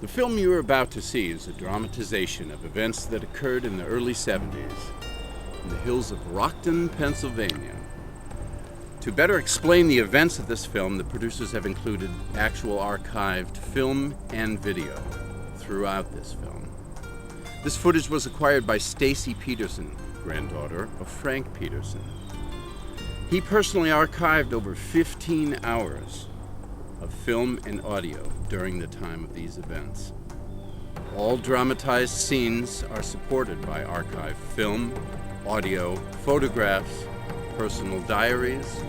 The film you are about to see is a dramatization of events that occurred in the early 70s in the hills of Rockton, Pennsylvania. To better explain the events of this film, the producers have included actual archived film and video throughout this film. This footage was acquired by Stacy Peterson, granddaughter of Frank Peterson. He personally archived over 15 hours of film and audio during the time of these events. All dramatized scenes are supported by archived film, audio, photographs, personal diaries,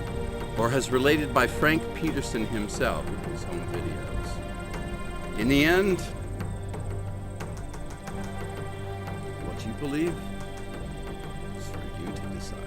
or as related by Frank Peterson himself in his home videos. In the end, what you believe is for you to decide.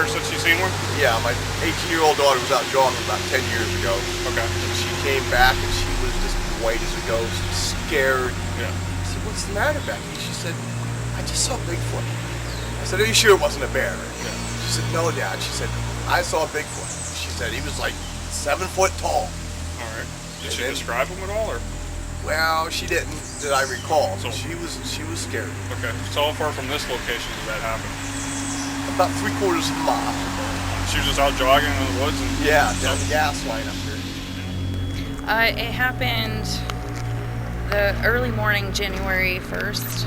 Since you've seen one? Yeah, my 18-year-old daughter was out jogging about 10 years ago. Okay. And she came back and she was just white as a ghost, scared. Yeah. I said, "What's the matter, Becky?" She said, "I just saw Bigfoot." I said, "Are you sure it wasn't a bear?" Yeah. She said, "No, Dad." She said, "I saw Bigfoot." She said he was like 7 foot tall. All right. Did she describe him at all, or? Well, she didn't, that I recall. So she was scared. Okay. So how far from this location did that happen? About 3/4 of a mile. She was just out jogging in the woods? And yeah, down the gas line up here. It happened the early morning, January 1st,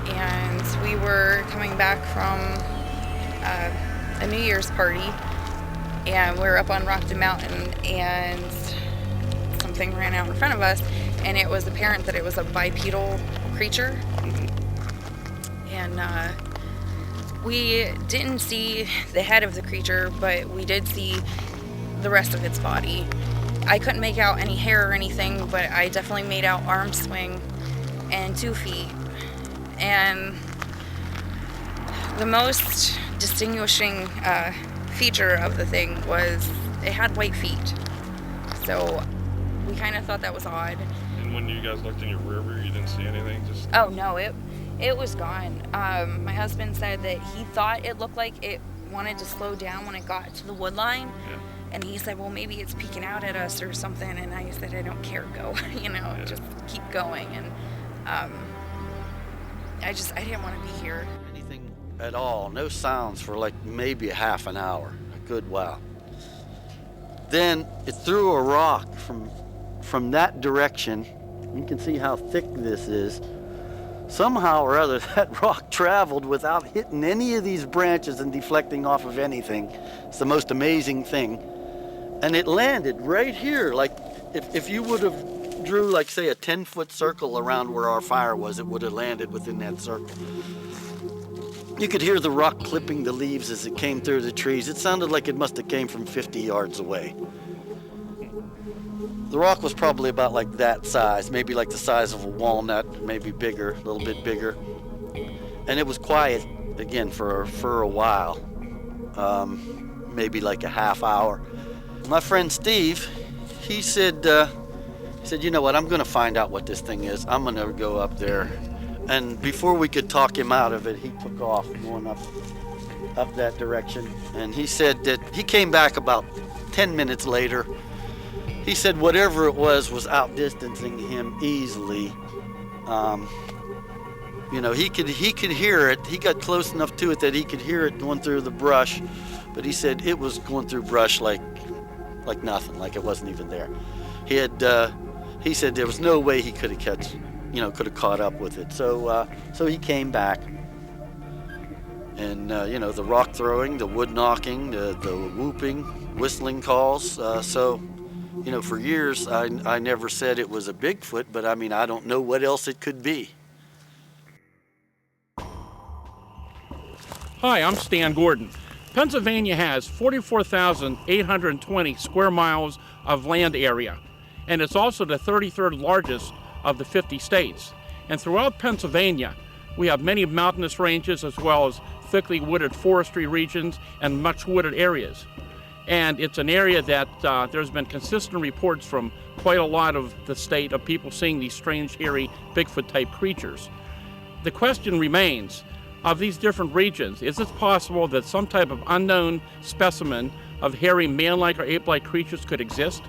and we were coming back from a New Year's party, and we were up on Rockton Mountain, and something ran out in front of us, and it was apparent that it was a bipedal creature. And we didn't see the head of the creature, but we did see the rest of its body. I couldn't make out any hair or anything, but I definitely made out arm swing and 2 feet. And the most distinguishing feature of the thing was it had white feet. So we kind of thought that was odd. And when you guys looked in your rear view, you didn't see anything? Just Oh no, it was gone. My husband said that he thought it looked like it wanted to slow down when it got to the wood line. Yeah. And he said, well, maybe it's peeking out at us or something. And I said, I don't care, go, just keep going. And I didn't want to be here. Anything at all, no sounds for like maybe a half an hour, a good while. Then it threw a rock from that direction. You can see how thick this is. Somehow or other, that rock traveled without hitting any of these branches and deflecting off of anything. It's the most amazing thing. And it landed right here. Like if you would have drew like say a 10-foot circle around where our fire was, it would have landed within that circle. You could hear the rock clipping the leaves as it came through the trees. It sounded like it must have came from 50 yards away. The rock was probably about like that size, maybe like the size of a walnut, maybe bigger, a little bit bigger. And it was quiet again for a while, maybe like a half hour. My friend Steve, he said, you know what, I'm gonna find out what this thing is. I'm gonna go up there. And before we could talk him out of it, he took off going up that direction. And he said that he came back about 10 minutes later. He said whatever it was outdistancing him easily. He could hear it. He got close enough to it that he could hear it going through the brush, but he said it was going through brush like nothing, like it wasn't even there. He he said there was no way he could have caught up with it. So he came back. And, the rock throwing, the wood knocking, the whooping, whistling calls. For years, I never said it was a Bigfoot, but I mean, I don't know what else it could be. Hi, I'm Stan Gordon. Pennsylvania has 44,820 square miles of land area, and it's also the 33rd largest of the 50 states. And throughout Pennsylvania, we have many mountainous ranges as well as thickly wooded forestry regions and much wooded areas. And it's an area that there's been consistent reports from quite a lot of the state of people seeing these strange, hairy, Bigfoot-type creatures. The question remains, of these different regions, is it possible that some type of unknown specimen of hairy man-like or ape-like creatures could exist?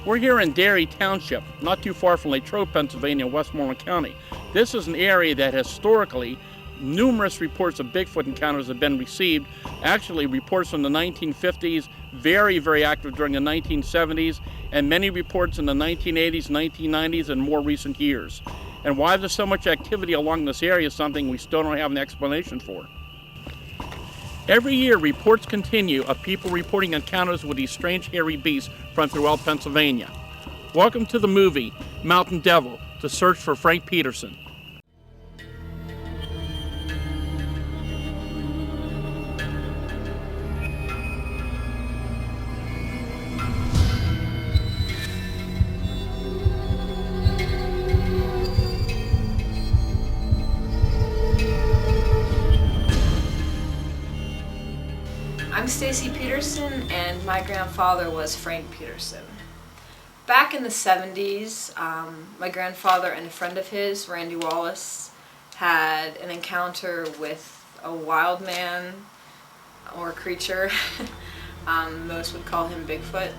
We're here in Derry Township, not too far from Latrobe, Pennsylvania, Westmoreland County. This is an area that historically numerous reports of Bigfoot encounters have been received. Actually, reports from the 1950s, very, very active during the 1970s, and many reports in the 1980s, 1990s, and more recent years. And why there's so much activity along this area is something we still don't have an explanation for. Every year, reports continue of people reporting encounters with these strange hairy beasts from throughout Pennsylvania. Welcome to the movie Mountain Devil, The Search for Frank Peterson. I'm Stacy Peterson, and my grandfather was Frank Peterson. Back in the 70s, my grandfather and a friend of his, Randy Wallace, had an encounter with a wild man or creature. Most would call him Bigfoot.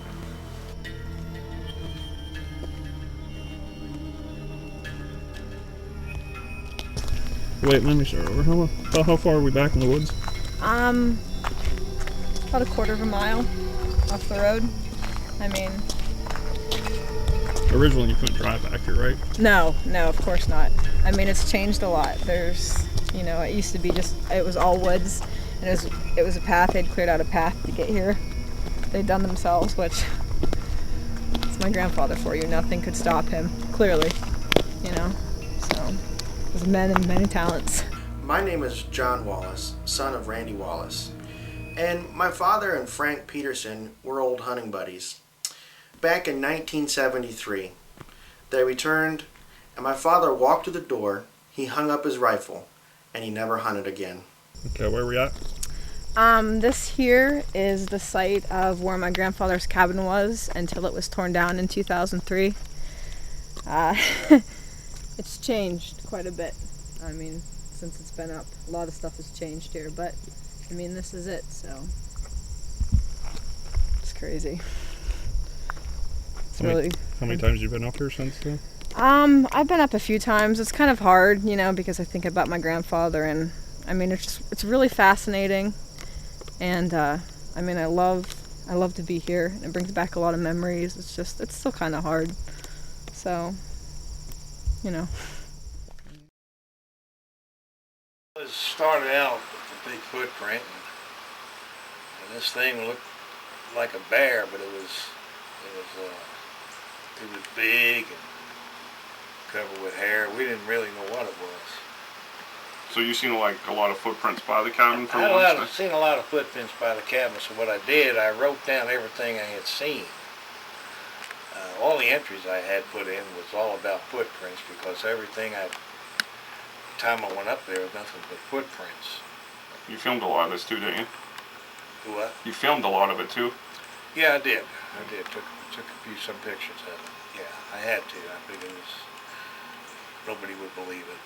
Wait, let me start over. How far are we back in the woods? About a quarter of a mile off the road. I mean... Originally you couldn't drive back here, right? No, of course not. I mean, it's changed a lot. There's, it used to be it was all woods, and it was a path. They'd cleared out a path to get here. They'd done themselves, which, it's my grandfather for you. Nothing could stop him, clearly, so, there's men and many talents. My name is John Wallace, son of Randy Wallace. And my father and Frank Peterson were old hunting buddies. Back in 1973, they returned, and my father walked to the door, he hung up his rifle, and he never hunted again. Okay, where are we at? This here is the site of where my grandfather's cabin was until it was torn down in 2003. It's changed quite a bit. I mean, since it's been up, a lot of stuff has changed here, but I mean, this is it, so it's crazy. How many times have you been up here since then? I've been up a few times. It's kind of hard, because I think about my grandfather, and I mean, it's really fascinating, and I mean, I love to be here. It brings back a lot of memories. It's still kind of hard, so It started out with a big footprint, and this thing looked like a bear, but it was big and covered with hair. We didn't really know what it was. So you seen like a lot of footprints by the cabin for I've seen a lot of footprints by the cabin, so what I did, I wrote down everything I had seen. All the entries I had put in was all about footprints, because everything time I went up there was nothing but footprints. You filmed a lot of this too, didn't you? What? You filmed a lot of it too? Yeah, I did. Took some pictures of it. Yeah, I had to. I figured nobody would believe it.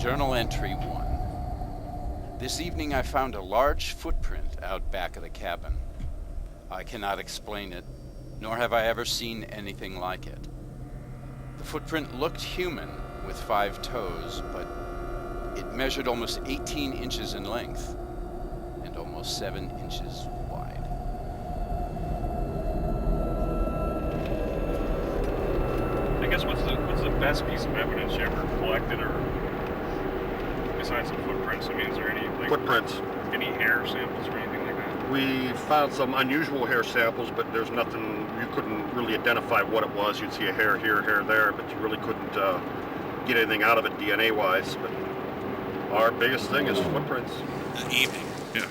Journal Entry 1. This evening I found a large footprint out back of the cabin. I cannot explain it, nor have I ever seen anything like it. The footprint looked human with 5 toes, but it measured almost 18 inches in length and almost 7 inches wide. I guess what's the best piece of evidence you ever collected, or besides the footprints? I mean, is there any Footprints. any hair samples or anything like that? We found some unusual hair samples, but there's nothing, you couldn't really identify what it was. You'd see a hair here, hair there, but you really couldn't get anything out of it DNA-wise. But our biggest thing is footprints. That evening. Yeah.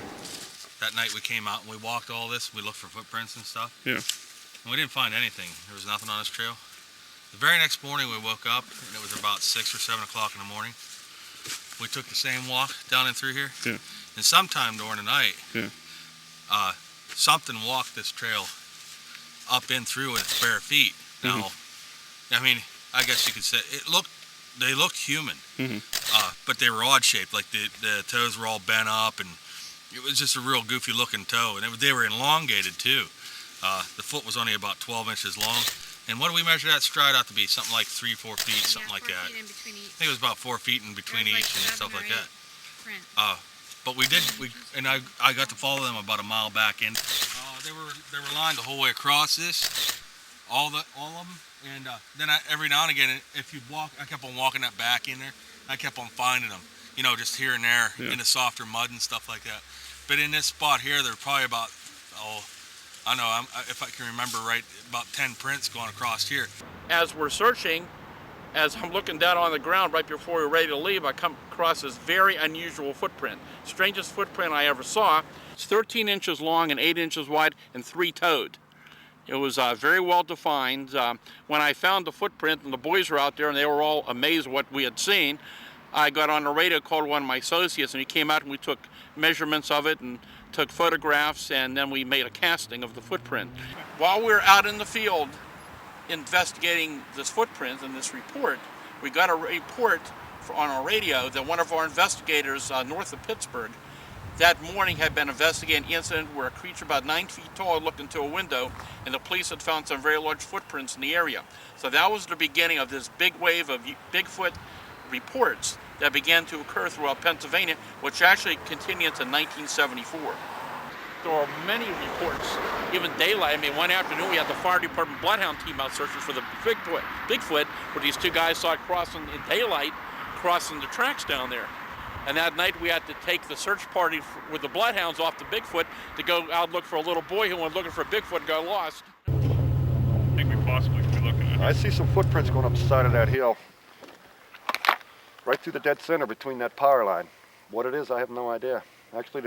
That night we came out and we walked all this. We looked for footprints and stuff. Yeah. And we didn't find anything. There was nothing on this trail. The very next morning we woke up and it was about 6 or 7 o'clock in the morning. We took the same walk down and through here. Yeah. And sometime during the night, Yeah. something walked this trail up and through with its bare feet. Now, I mean, I guess you could say they looked human, but they were odd shaped. Like the toes were all bent up, and it was just a real goofy looking toe. And they were elongated too. The foot was only about 12 inches long. And what do we measure that stride out to be? Something like 3-4 feet, something like that. In between each. I think it was about 4 feet in between each and stuff like that. Print. But I got to follow them about a mile back in. They were lined the whole way across this, all of them. And then every now and again, if you walk, I kept on walking that back in there. I kept on finding them, just here and there in the softer mud and stuff like that. But in this spot here, there were probably about, I don't know, if I can remember right, about 10 prints going across here. As we're searching, as I'm looking down on the ground right before we're ready to leave, I come across this very unusual footprint. Strangest footprint I ever saw. It's 13 inches long and 8 inches wide and 3-toed. It was very well defined. When I found the footprint and the boys were out there and they were all amazed at what we had seen, I got on the radio, called one of my associates, and he came out and we took measurements of it and took photographs, and then we made a casting of the footprint. While we were out in the field investigating this footprint and this report, we got a report on our radio that one of our investigators north of Pittsburgh that morning had been investigating an incident where a creature about 9 feet tall looked into a window, and the police had found some very large footprints in the area. So that was the beginning of this big wave of Bigfoot reports that began to occur throughout Pennsylvania, which actually continued to 1974. There are many reports, even daylight. I mean, one afternoon we had the fire department bloodhound team out searching for the Bigfoot, where these 2 guys saw it crossing in daylight, crossing the tracks down there. And that night we had to take the search party with the bloodhounds off the Bigfoot to go out and look for a little boy who went looking for Bigfoot and got lost. I think we possibly could be looking at. I see some footprints going up the side of that hill. Right through the dead center between that power line. What it is, I have no idea. Actually,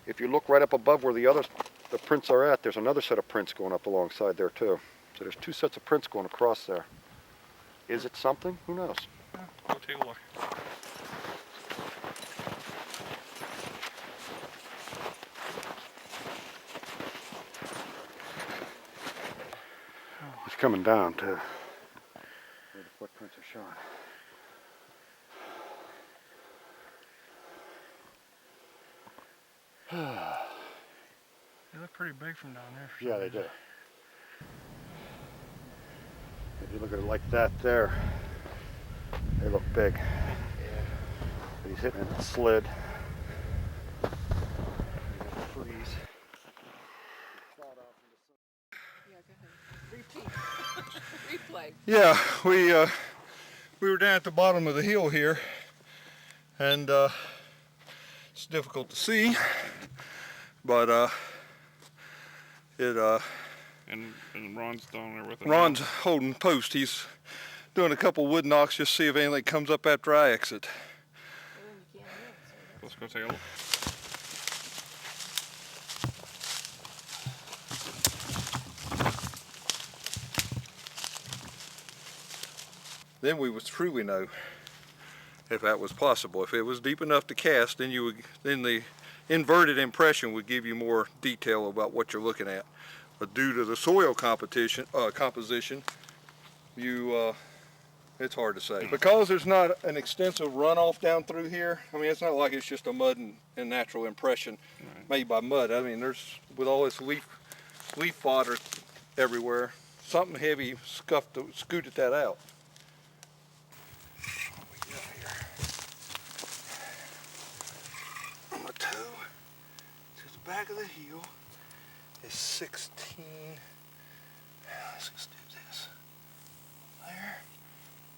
if you look right up above where the prints are at, there's another set of prints going up alongside there too. So there's 2 sets of prints going across there. Is it something? Who knows? Yeah, we'll take a look. It's coming down to where the footprints are showing. They look pretty big from down there. Yeah, they do. If you look at it like that there, they look big. But he's hitting it slid. Freeze. Replay. Yeah, we were down at the bottom of the hill here, and it's difficult to see, but And Ron's down there with it. Ron's holding post. He's doing a couple wood knocks just to see if anything comes up after I exit. Let's go take a look. Then we would truly know if that was possible. If it was deep enough to cast, then the inverted impression would give you more detail about what you're looking at. But due to the soil composition, you It's hard to say. Because there's not an extensive runoff down through here, I mean, it's not like it's just a mud and natural impression made by mud. I mean, there's, with all this leaf fodder everywhere, something heavy scooted that out. What we got here? On the toe to the back of the heel is 16. Let's just do this. There.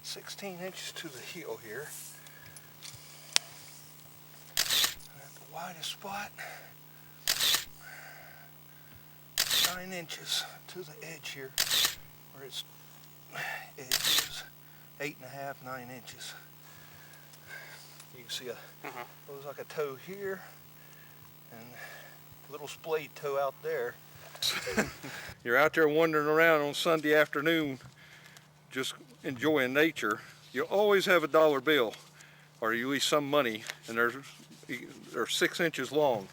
16 inches to the heel here. At the widest spot, 9 inches to the edge here, where its edge is 8.5, 9 inches. You can see looks like a toe here, and a little splayed toe out there. You're out there wandering around on Sunday afternoon, just enjoying nature. You always have a dollar bill, or at least some money, and they're 6 inches long.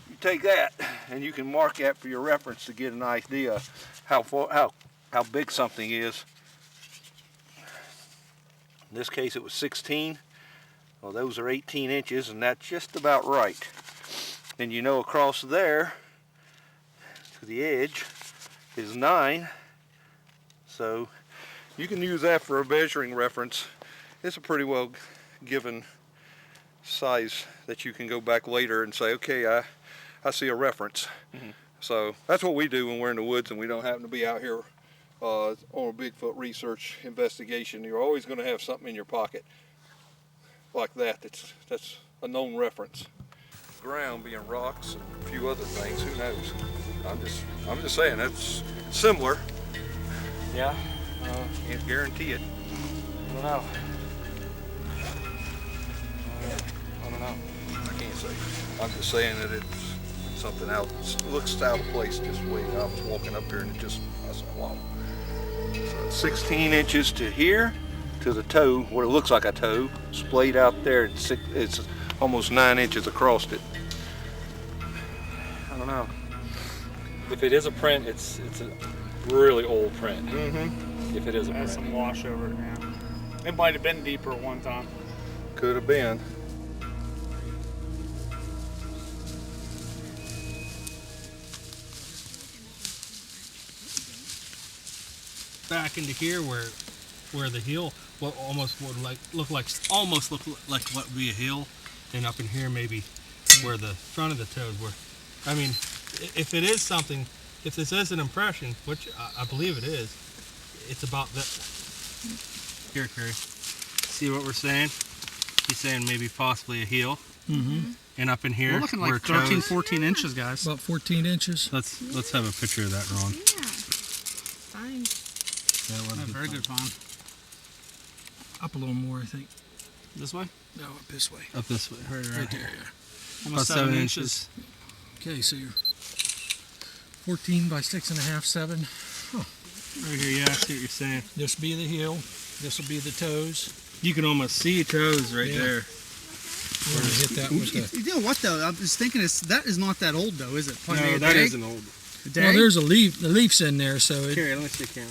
You take that, and you can mark that for your reference to get an idea how big something is. In this case, it was 16. Well, those are 18 inches, and that's just about right. And you know, across there to the edge is 9. So you can use that for a measuring reference. It's a pretty well given size that you can go back later and say, okay, I see a reference. So that's what we do when we're in the woods and we don't happen to be out here on a Bigfoot research investigation. You're always going to have something in your pocket like that that's a known reference. Ground being rocks and a few other things, who knows? I'm just saying that's similar. Yeah. Can't guarantee it. I don't know. I don't know. I can't say. I'm just saying that it's something out. It looks out of place this way. I was walking up here and I said, wow. So 16 inches to here, to the toe, what it looks like a toe, splayed out there. It's almost 9 inches across it. I don't know. If it is a print, it's a really old print. If it is a print. Has some wash over it now. It might have been deeper at one time. Could have been. Back into here where the heel almost would look like what would be a heel, and up in here maybe where the front of the toes were. I mean, if it is something, if this is an impression, which I believe it is, it's about that. Here, Curry. See what we're saying? He's saying maybe possibly a heel. And up in here, we're looking like 13, 14 inches, guys. About 14 inches. Let's have a picture of that, Ron. Yeah. Fine. Very good, Vaughn. Up a little more, I think. This way? No, up this way. Up this way. Right there, yeah. Almost 7 inches. Okay, so you're 14 by 6.5, 7. Right here, yeah, I see what you're saying. This will be the heel. This will be the toes. You can almost see toes right there. We're gonna hit that with the... You know what, though? I was thinking that is not that old, though, is it? No, that isn't old. Well, there's a leaf. The leaf's in there, so... Here, let me see, Karen.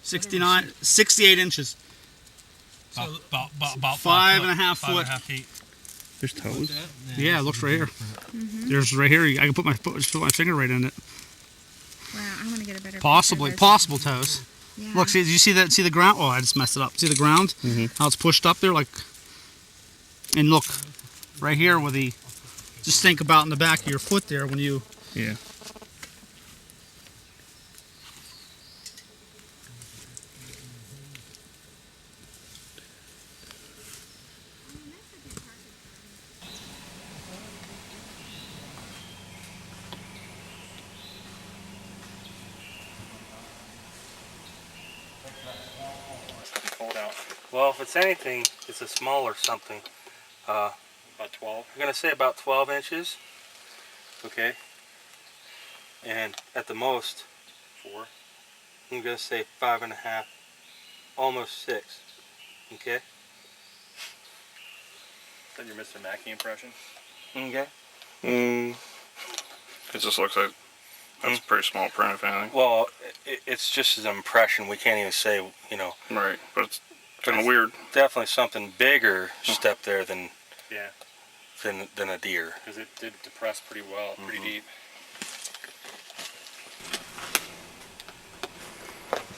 68 inches. About 5.5 foot. 5.5 feet. There's toes. Yeah, it looks right here. There's right here. I can put my finger right in it. Wow, I want to get a better. Possible toes. Yeah. Look, see, did you see that? See the ground? Oh, I just messed it up. See the ground? How it's pushed up there, like. And look, right here where the. Just think about in the back of your foot there when you. Yeah. Well, if it's anything, it's a smaller something. About 12. I'm going to say about 12 inches. Okay. And at the most, 4. I'm going to say 5.5, almost 6. Okay? Is that your Mr. Mackey impression? Okay. It just looks like That's pretty small print, if anything. Well, it's just an impression. We can't even say, you know. Right, but it's kind of weird. Definitely something bigger step there than a deer. Because it did depress pretty well, pretty deep.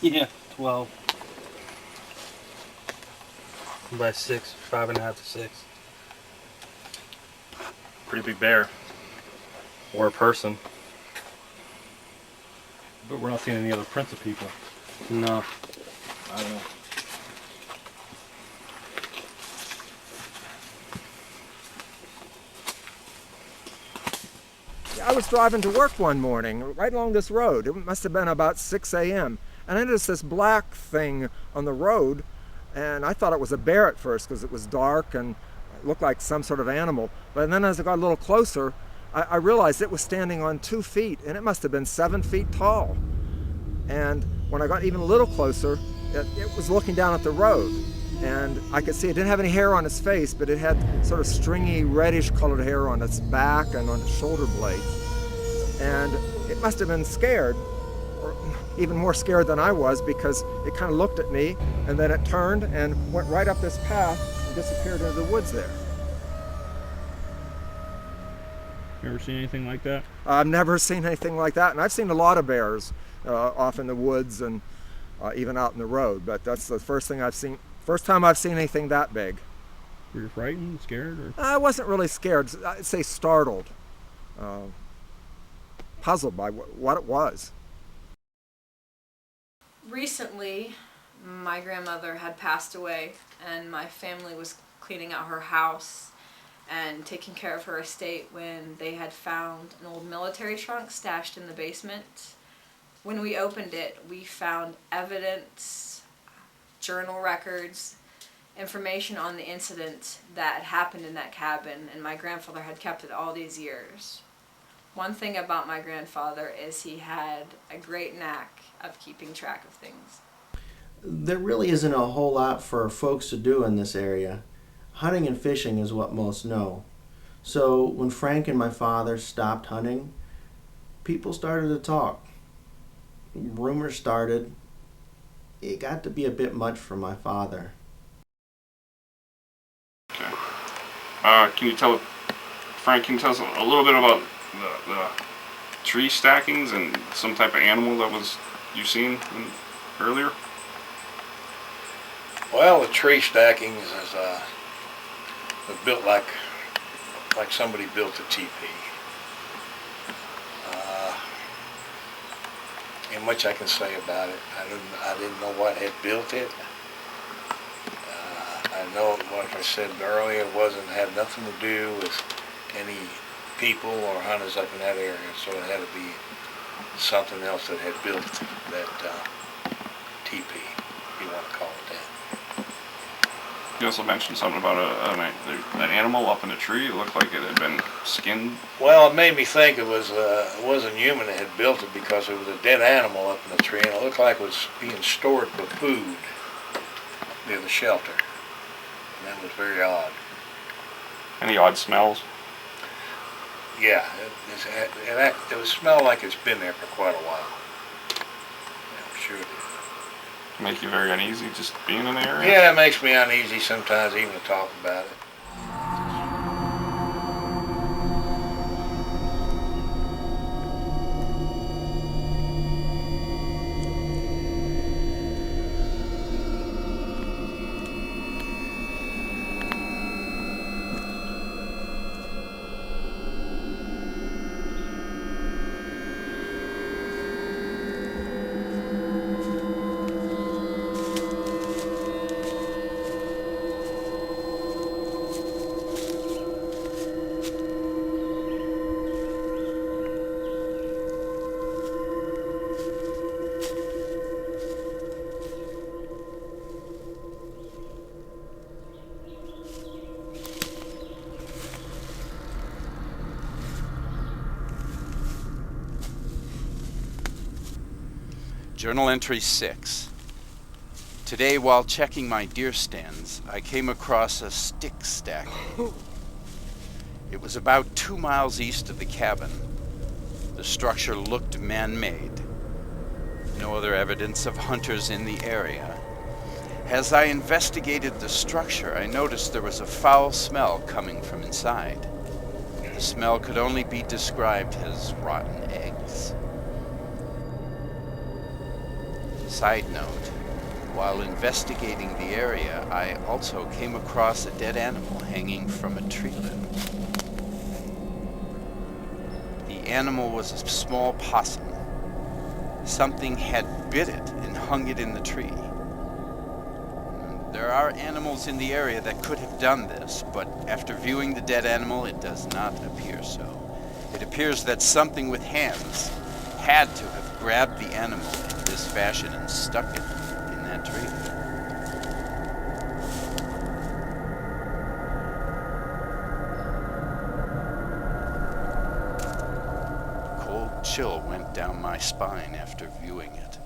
Yeah, 12 by 6, 5.5 to 6. Pretty big bear. Or a person. But we're not seeing any other prints of people. No. I don't know. I was driving to work one morning right along this road. It must have been about 6 a.m. And I noticed this black thing on the road, and I thought it was a bear at first because it was dark and it looked like some sort of animal. But then as I got a little closer, I realized it was standing on 2 feet, and it must have been 7 feet tall. And when I got even a little closer, it was looking down at the road. And I could see it didn't have any hair on its face, but it had sort of stringy reddish colored hair on its back and on its shoulder blades. And it must have been scared, or even more scared than I was, because it kind of looked at me and then it turned and went right up this path and disappeared into the woods there. You ever seen anything like that? I've never seen anything like that, and I've seen a lot of bears off in the woods and even out in the road, but that's the first time I've seen anything that big. Were you frightened, scared, or? I wasn't really scared. I'd say startled, puzzled by what it was. Recently, my grandmother had passed away, and my family was cleaning out her house and taking care of her estate when they had found an old military trunk stashed in the basement. When we opened it, we found evidence, journal records, information on the incident that happened in that cabin, and my grandfather had kept it all these years. One thing about my grandfather is he had a great knack of keeping track of things. There really isn't a whole lot for folks to do in this area. Hunting and fishing is what most know. So when Frank and my father stopped hunting, people started to talk. Rumors started. It got to be a bit much for my father. Okay. Frank, can you tell us a little bit about the tree stackings and some type of animal that was you've seen earlier? Well, the tree stackings was built like somebody built a teepee. Ain't much I can say about it. I didn't know what had built it. I know, like I said earlier, it had nothing to do with any people or hunters up in that area, so it had to be something else that had built that teepee, if you want to call it that. You also mentioned something about an animal up in a tree. It looked like it had been skinned. Well, it made me think it wasn't human that had built it, because it was a dead animal up in the tree, and it looked like it was being stored for food near the shelter. And that was very odd. Any odd smells? Yeah, it would smell like it's been there for quite a while. Yeah, I'm sure it did. Make you very uneasy just being in the area? Yeah, it makes me uneasy sometimes even to talk about it. Journal entry 6. Today, while checking my deer stands, I came across a stick stacking. It was about 2 miles east of the cabin. The structure looked man-made. No other evidence of hunters in the area. As I investigated the structure, I noticed there was a foul smell coming from inside. The smell could only be described as rotten eggs. Side note, while investigating the area, I also came across a dead animal hanging from a tree limb. The animal was a small possum. Something had bit it and hung it in the tree. There are animals in the area that could have done this, but after viewing the dead animal, it does not appear so. It appears that something with hands had to have grabbed the animal in this fashion and stuck it in that tree. A cold chill went down my spine after viewing it.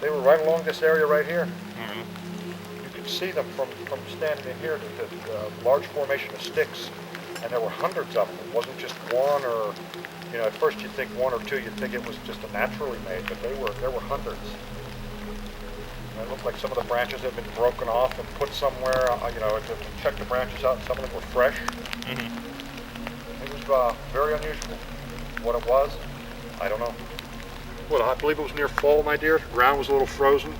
They were right along this area right here. You could see them from standing in here, the large formation of sticks, and there were hundreds of them. It wasn't just one or, at first you'd think one or two, you'd think it was just a naturally made, but there were hundreds. And it looked like some of the branches had been broken off and put somewhere, to check the branches out. Some of them were fresh. It was very unusual. What it was, I don't know. Well, I believe it was near fall, my dear. The ground was a little frozen.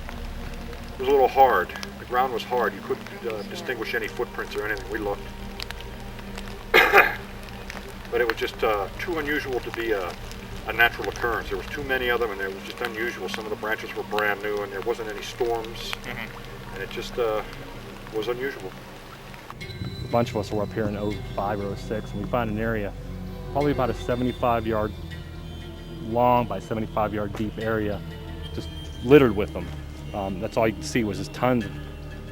It was a little hard. The ground was hard. You couldn't distinguish any footprints or anything. We looked. But it was just too unusual to be a natural occurrence. There was too many of them, and it was just unusual. Some of the branches were brand new, and there wasn't any storms. And it just was unusual. A bunch of us were up here in 05 or 06, and we found an area probably about a 75-yard long by 75-yard deep area, just littered with them. That's all you could see was just tons of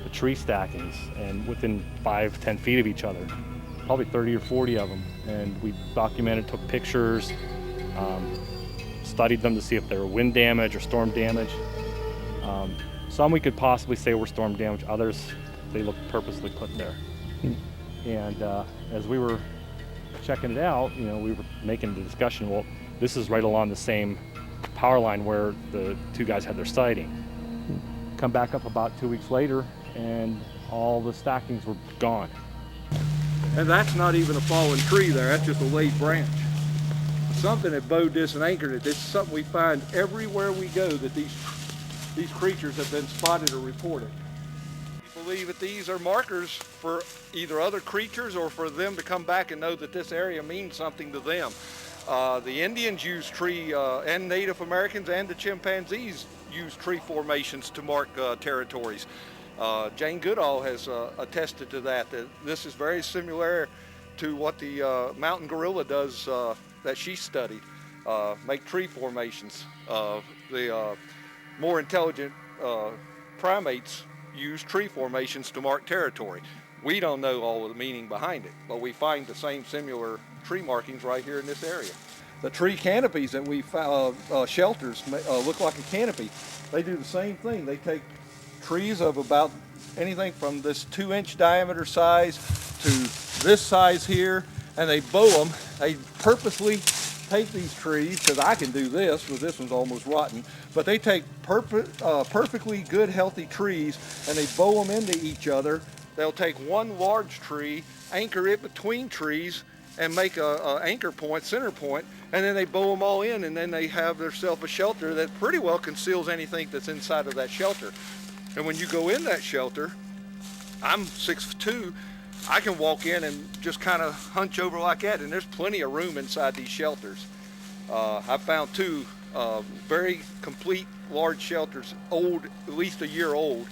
the tree stackings, and within 5-10 feet of each other, probably 30 or 40 of them. And we documented, took pictures, studied them to see if they were wind damage or storm damage. Some we could possibly say were storm damage, others they looked purposely put there. And as we were checking it out, we were making the discussion, well, this is right along the same power line where the two guys had their sighting. Come back up about 2 weeks later, and all the stackings were gone. And that's not even a fallen tree there, that's just a laid branch. Something had bowed this and anchored it. This is something we find everywhere we go, that these creatures have been spotted or reported. We believe that these are markers for either other creatures or for them to come back and know that this area means something to them. The Indians use tree, and Native Americans and the chimpanzees use tree formations to mark territories. Jane Goodall has attested to that this is very similar to what the mountain gorilla does that she studied, make tree formations. The more intelligent primates use tree formations to mark territory. We don't know all of the meaning behind it, but we find the same similar tree markings right here in this area. The tree canopies that we found, shelters, look like a canopy. They do the same thing. They take trees of about anything from this 2-inch diameter size to this size here, and they bow them. They purposely take these trees, because I can do this, because this one's almost rotten, but they take perfectly good, healthy trees, and they bow them into each other. They'll take one large tree, anchor it between trees, and make a anchor point, center point, and then they bow them all in, and then they have themselves a shelter that pretty well conceals anything that's inside of that shelter. And when you go in that shelter, I'm 6'2", I can walk in and just kind of hunch over like that, and there's plenty of room inside these shelters. I found two very complete large shelters, old, at least a year old,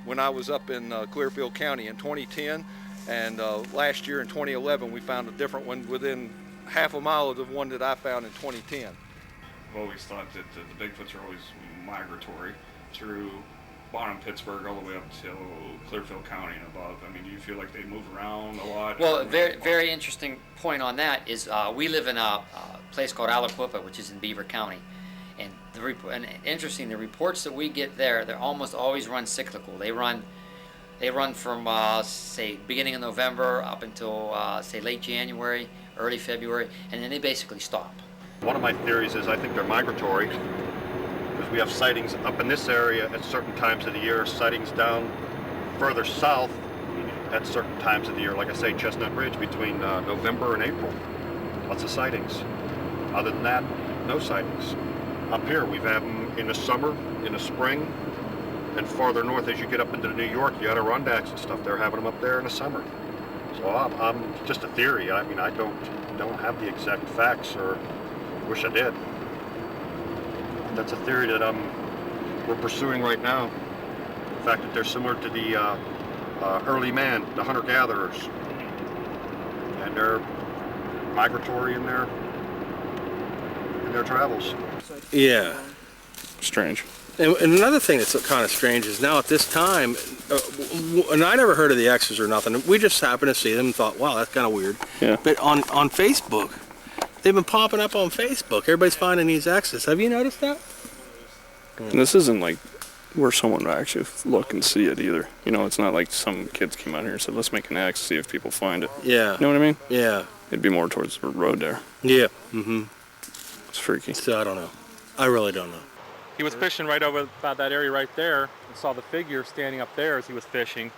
when I was up in Clearfield County in 2010, and last year in 2011 we found a different one within half a mile of the one that I found in 2010. I've always thought that the Bigfoots are always migratory through bottom Pittsburgh all the way up to Clearfield County and above? I mean, do you feel like they move around a lot? Well, very interesting point on that is we live in a place called Aliquippa, which is in Beaver County. And interesting, the reports that we get there, they almost always run cyclical. They run from, say, beginning of November up until, say, late January, early February, and then they basically stop. One of my theories is I think they're migratory, because we have sightings up in this area at certain times of the year, sightings down further south at certain times of the year. Like I say, Chestnut Ridge between November and April. Lots of sightings. Other than that, no sightings. Up here, we've had them in the summer, in the spring, and farther north as you get up into New York, the Adirondacks and stuff, they're having them up there in the summer. So I'm just a theory. I mean, I don't have the exact facts, or wish I did. That's a theory that we're pursuing right now. The fact that they're similar to the early man, the hunter-gatherers, and they're migratory in their travels. Yeah. Strange. And another thing that's kind of strange is now at this time, and I never heard of the X's or nothing. We just happened to see them and thought, wow, that's kind of weird. Yeah. But on Facebook, they've been popping up on Facebook. Everybody's finding these X's. Have you noticed that? And this isn't like where someone would actually look and see it either. You know, it's not like some kids came out here and said, let's make an X, see if people find it. Yeah. You know what I mean? Yeah. It'd be more towards the road there. Yeah. Mm-hmm. It's freaky. So I don't know. I really don't know. He was fishing right over about that area right there and saw the figure standing up there as he was fishing,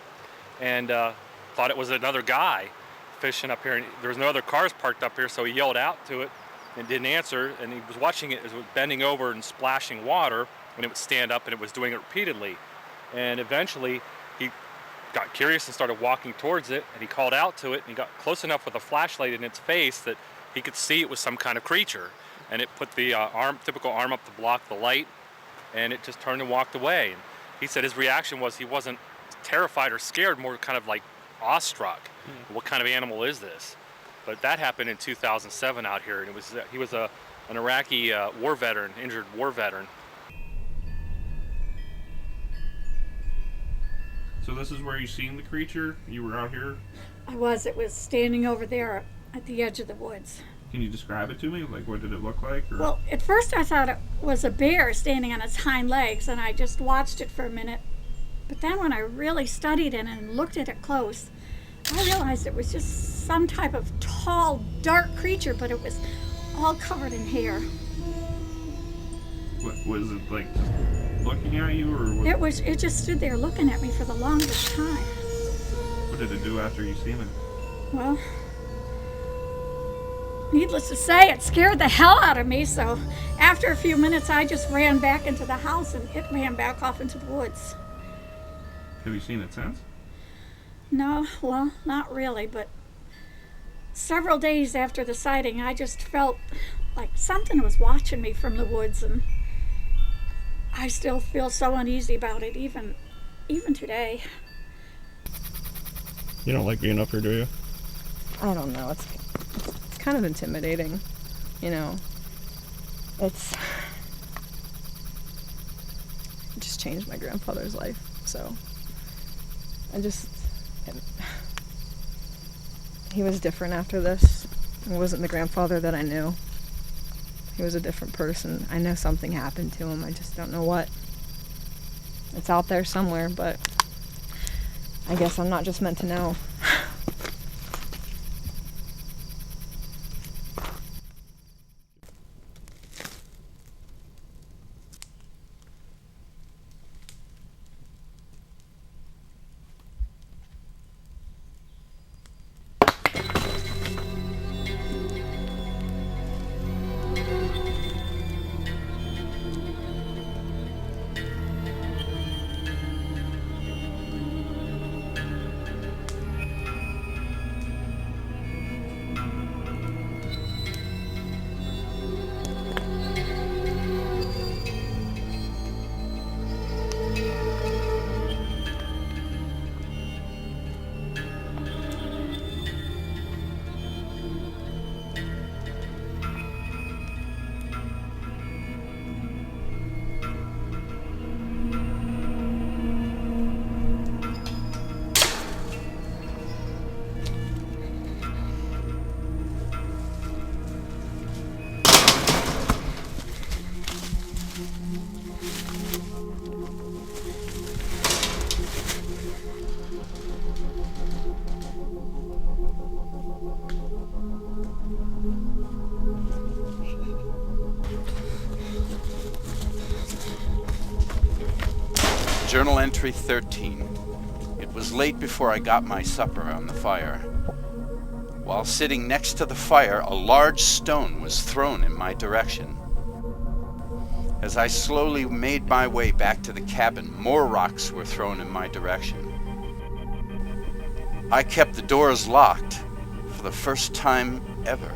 and thought it was another guy fishing up here. And there was no other cars parked up here, so he yelled out to it and didn't answer. And he was watching it as it was bending over and splashing water, and it would stand up, and it was doing it repeatedly. And eventually he got curious and started walking towards it, and he called out to it, and he got close enough with a flashlight in its face that he could see it was some kind of creature. And it put the typical arm up to block the light, and it just turned and walked away. And he said his reaction was he wasn't terrified or scared, more kind of like awestruck. What kind of animal is this? But that happened in 2007 out here, and he was an Iraqi war veteran, injured war veteran. So this is where you seen the creature? You were out here? I was. It was standing over there at the edge of the woods. Can you describe it to me? Like, what did it look like? Or? Well, at first I thought it was a bear standing on its hind legs, and I just watched it for a minute. But then when I really studied it and looked at it close, I realized it was just some type of tall, dark creature, but it was all covered in hair. What, was it like looking at you, or? It just stood there looking at me for the longest time. What did it do after you seen it? Well, needless to say, it scared the hell out of me, so after a few minutes I just ran back into the house and it ran back off into the woods. Have you seen it since? No, well, not really, but several days after the sighting I just felt like something was watching me from the woods, and I still feel so uneasy about it even today. You don't like being up here, do you? I don't know, it's kind of intimidating, you know. It just changed my grandfather's life, so he was different after this. He wasn't the grandfather that I knew. He was a different person. I know something happened to him, I just don't know what. It's out there somewhere, but I guess I'm not just meant to know. Journal entry 13. It was late before I got my supper on the fire. While sitting next to the fire, a large stone was thrown in my direction. As I slowly made my way back to the cabin, more rocks were thrown in my direction. I kept the doors locked for the first time ever.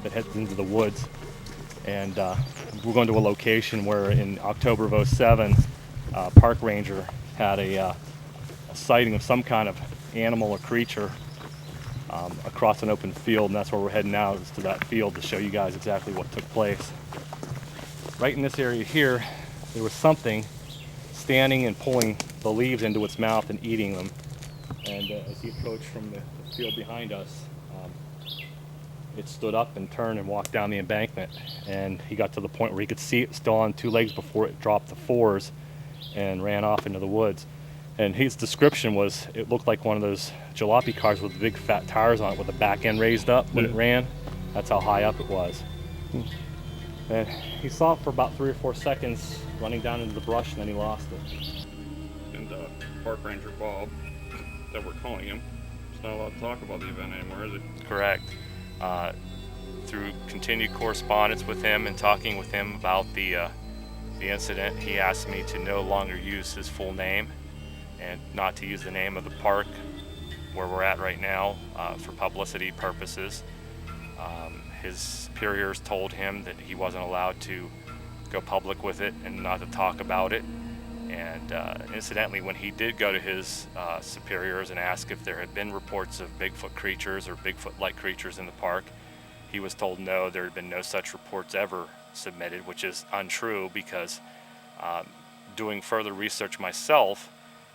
That heads into the woods, and we're going to a location where in October of '07, park ranger had a sighting of some kind of animal or creature across an open field, and that's where we're heading out, is to that field to show you guys exactly what took place. Right in this area here, there was something standing and pulling the leaves into its mouth and eating them. And as he approached from the field behind us, it stood up and turned and walked down the embankment. And he got to the point where he could see it still on two legs before it dropped to fours and ran off into the woods. And his description was, it looked like one of those jalopy cars with big fat tires on it with the back end raised up when it ran. That's how high up it was. And he saw it for about 3 or 4 seconds running down into the brush, and then he lost it. And Park Ranger Bob, that we're calling him, is not allowed to talk about the event anymore, is it? Correct. Through continued correspondence with him and talking with him about the incident, he asked me to no longer use his full name and not to use the name of the park where we're at right now for publicity purposes. His superiors told him that he wasn't allowed to go public with it and not to talk about it. And incidentally, when he did go to his superiors and ask if there had been reports of Bigfoot creatures or Bigfoot-like creatures in the park, he was told no, there had been no such reports ever submitted, which is untrue because doing further research myself,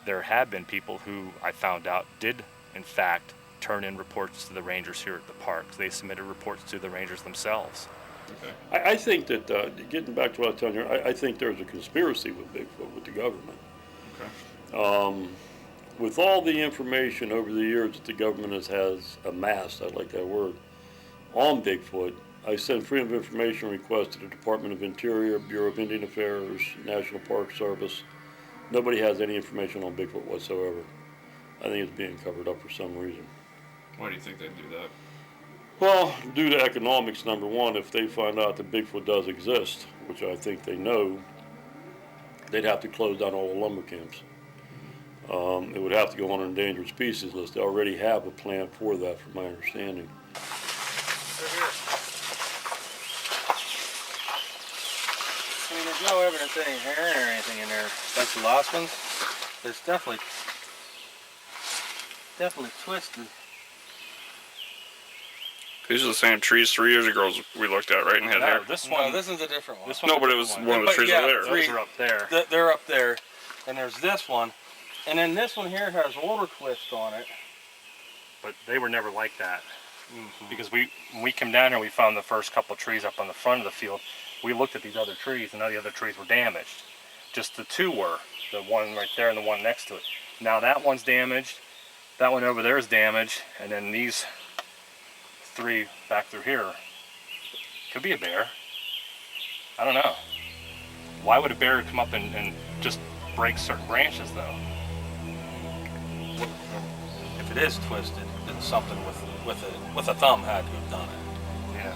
there have been people who I found out did, in fact, turn in reports to the rangers here at the park. They submitted reports to the rangers themselves. Okay. I think that, getting back to what I was telling you, I think there's a conspiracy with Bigfoot, with the government. Okay. With all the information over the years that the government has amassed, I like that word, on Bigfoot, I sent Freedom of Information requests to the Department of Interior, Bureau of Indian Affairs, National Park Service. Nobody has any information on Bigfoot whatsoever. I think it's being covered up for some reason. Why do you think they'd do that? Well, due to economics, number one, if they find out that Bigfoot does exist, which I think they know, they'd have to close down all the lumber camps. It would have to go on an endangered species list. They already have a plan for that, from my understanding. I mean, there's no evidence of any hair or anything in there. Bunch of lost ones. But it's definitely twisted. These are the same trees 3 years ago we looked at, right? And had hair. This one. No, this is a different one. No, but it was one of the trees over there. Those are up there. They're up there. And there's this one. And then this one here has water twists on it. But they were never like that. Because when we came down here, we found the first couple of trees up on the front of the field. We looked at these other trees, and none of the other trees were damaged. Just the two were, the one right there and the one next to it. Now that one's damaged, that one over there is damaged, and then these three back through here. Could be a bear. I don't know. Why would a bear come up and just break certain branches, though? If it is twisted, then something with a thumb had to have done it. Yeah.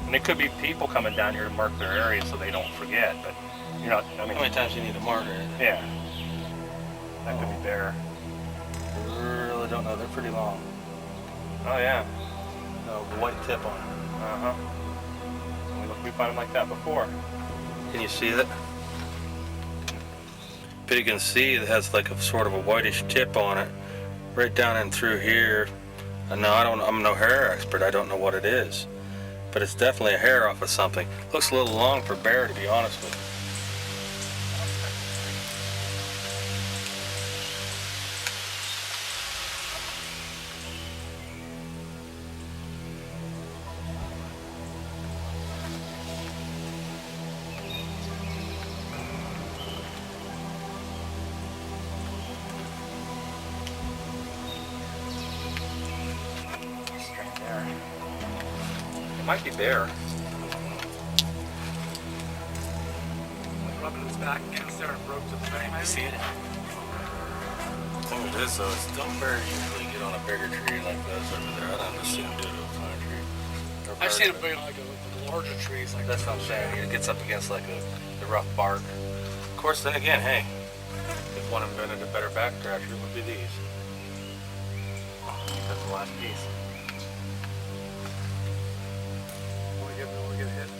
And it could be people coming down here to mark their area so they don't forget, but you know, I mean, how many times do you need to mark it? Yeah. That could be bear. I really don't know. They're pretty long. Oh yeah. No, the white tip on it. Uh-huh. We found them like that before. Can you see it? But you can see it has like a sort of a whitish tip on it, right down and through here. And no, I'm no hair expert. I don't know what it is, but it's definitely a hair off of something. Looks a little long for bear, to be honest with you. It might be bear. back against there and broke to the bay, maybe? See it? The thing with this though is don't bear usually get on a bigger tree like this over there. I'd have to see them do it to a pine tree. I've seen it being like a larger trees. Like that's what I'm saying. It gets up against like the rough bark. Of course, then again, hey, if one invented a better backcrasher, it would be these. That's the last piece. When we get hit.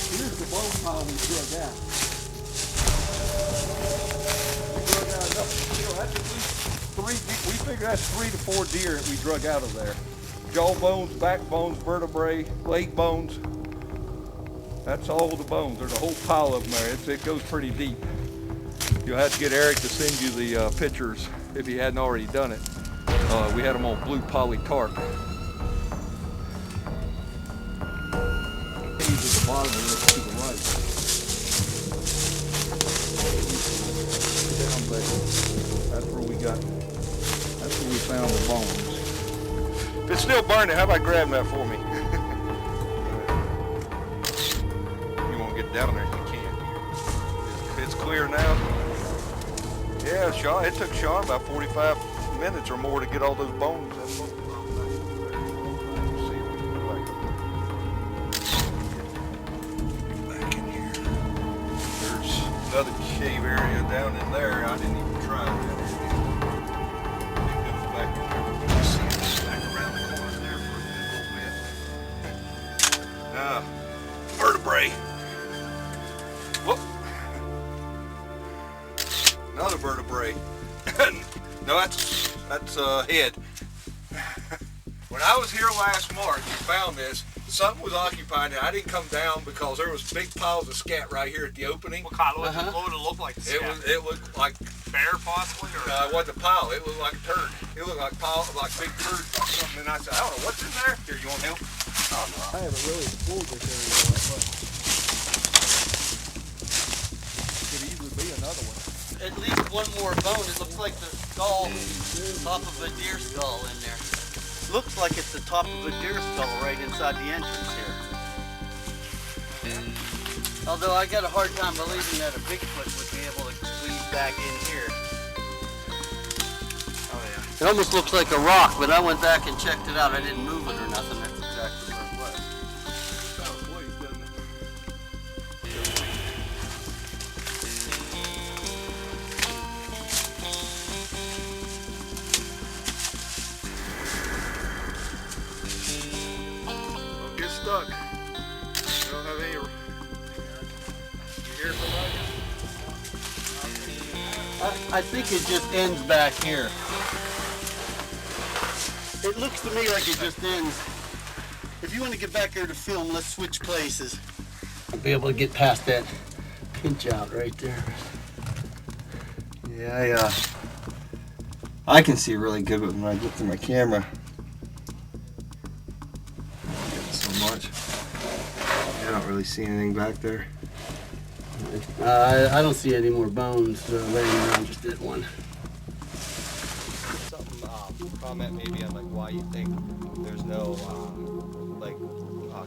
Here's the bone pile we dug out. We drug out enough, you know, that's at least we figure that's 3 to 4 deer that we drug out of there. Jaw bones, back bones, vertebrae, leg bones. That's all the bones. There's a whole pile of them there. It goes pretty deep. You'll have to get Eric to send you the pictures if he hadn't already done it. We had them on blue poly tarp. He's at the bottom of this to the right. Down there. That's where we got. That's where we found the bones. If it's still burning, how about grabbing that for me? You want to get down there, you can. It's clear now. Yeah, Sean. It took Sean about 45 minutes or more to get all those bones. Back in here. There's another cave area down in there. I didn't even try that. It goes back in there. You can see it back around the corner there for a little bit. Vertebrae. Whoop. Another vertebrae. No, that's head. When I was here last March and found this, something was occupying it. I didn't come down because there was big piles of scat right here at the opening. What kind of what would it look like? It looked like bear possibly, or no, it wasn't a pile. It looked like a turd. It looked like like big turds or something. And I said, I don't know what's in there. Here, you want help? Oh, no. I haven't really explored this area that much. Could easily be another one. At least one more bone. It looks like the skull, top of a deer skull in there. Looks like it's the top of a deer skull right inside the entrance here. Although I got a hard time believing that a Bigfoot would be able to squeeze back in here. Oh yeah. It almost looks like a rock, but I went back and checked it out. I didn't move it or nothing. That's exactly where it was. Don't get stuck. You don't have any. You hear somebody? I think it just ends back here. It looks to me like it just ends. If you want to get back there to film, let's switch places. I'll be able to get past that pinch out right there. Yeah, I can see really good when I get through my camera. So much. I don't really see anything back there. I don't see any more bones laying around, just did one. Something, comment maybe on like why you think there's no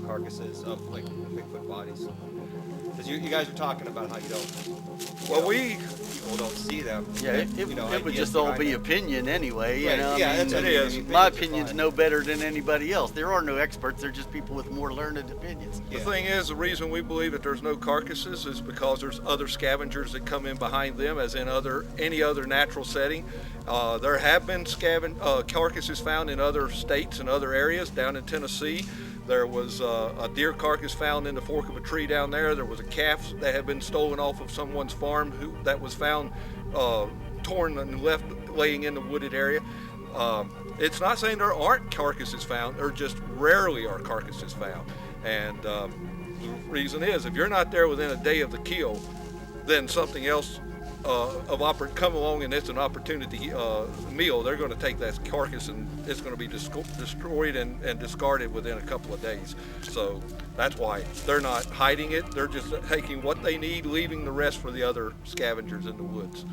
carcasses of like Bigfoot bodies. Because you guys are talking about how you don't. Well, people don't see them. Yeah, it would just all be opinion anyway. You know? Yeah, I mean, that's what it is. My opinion's no better than anybody else. There are no experts. They're just people with more learned opinions. The thing is, the reason we believe that there's no carcasses is because there's other scavengers that come in behind them, as in any other natural setting. There have been carcasses found in other states and other areas. Down in Tennessee, there was a deer carcass found in the fork of a tree down there. There was a calf that had been stolen off of someone's farm that was found torn and left laying in the wooded area. It's not saying there aren't carcasses found. There just rarely are carcasses found. And the reason is, if you're not there within a day of the kill, then something else come along and it's an opportunity meal. They're going to take that carcass and it's going to be destroyed and discarded within a couple of days. So that's why they're not hiding it. They're just taking what they need, leaving the rest for the other scavengers in the woods.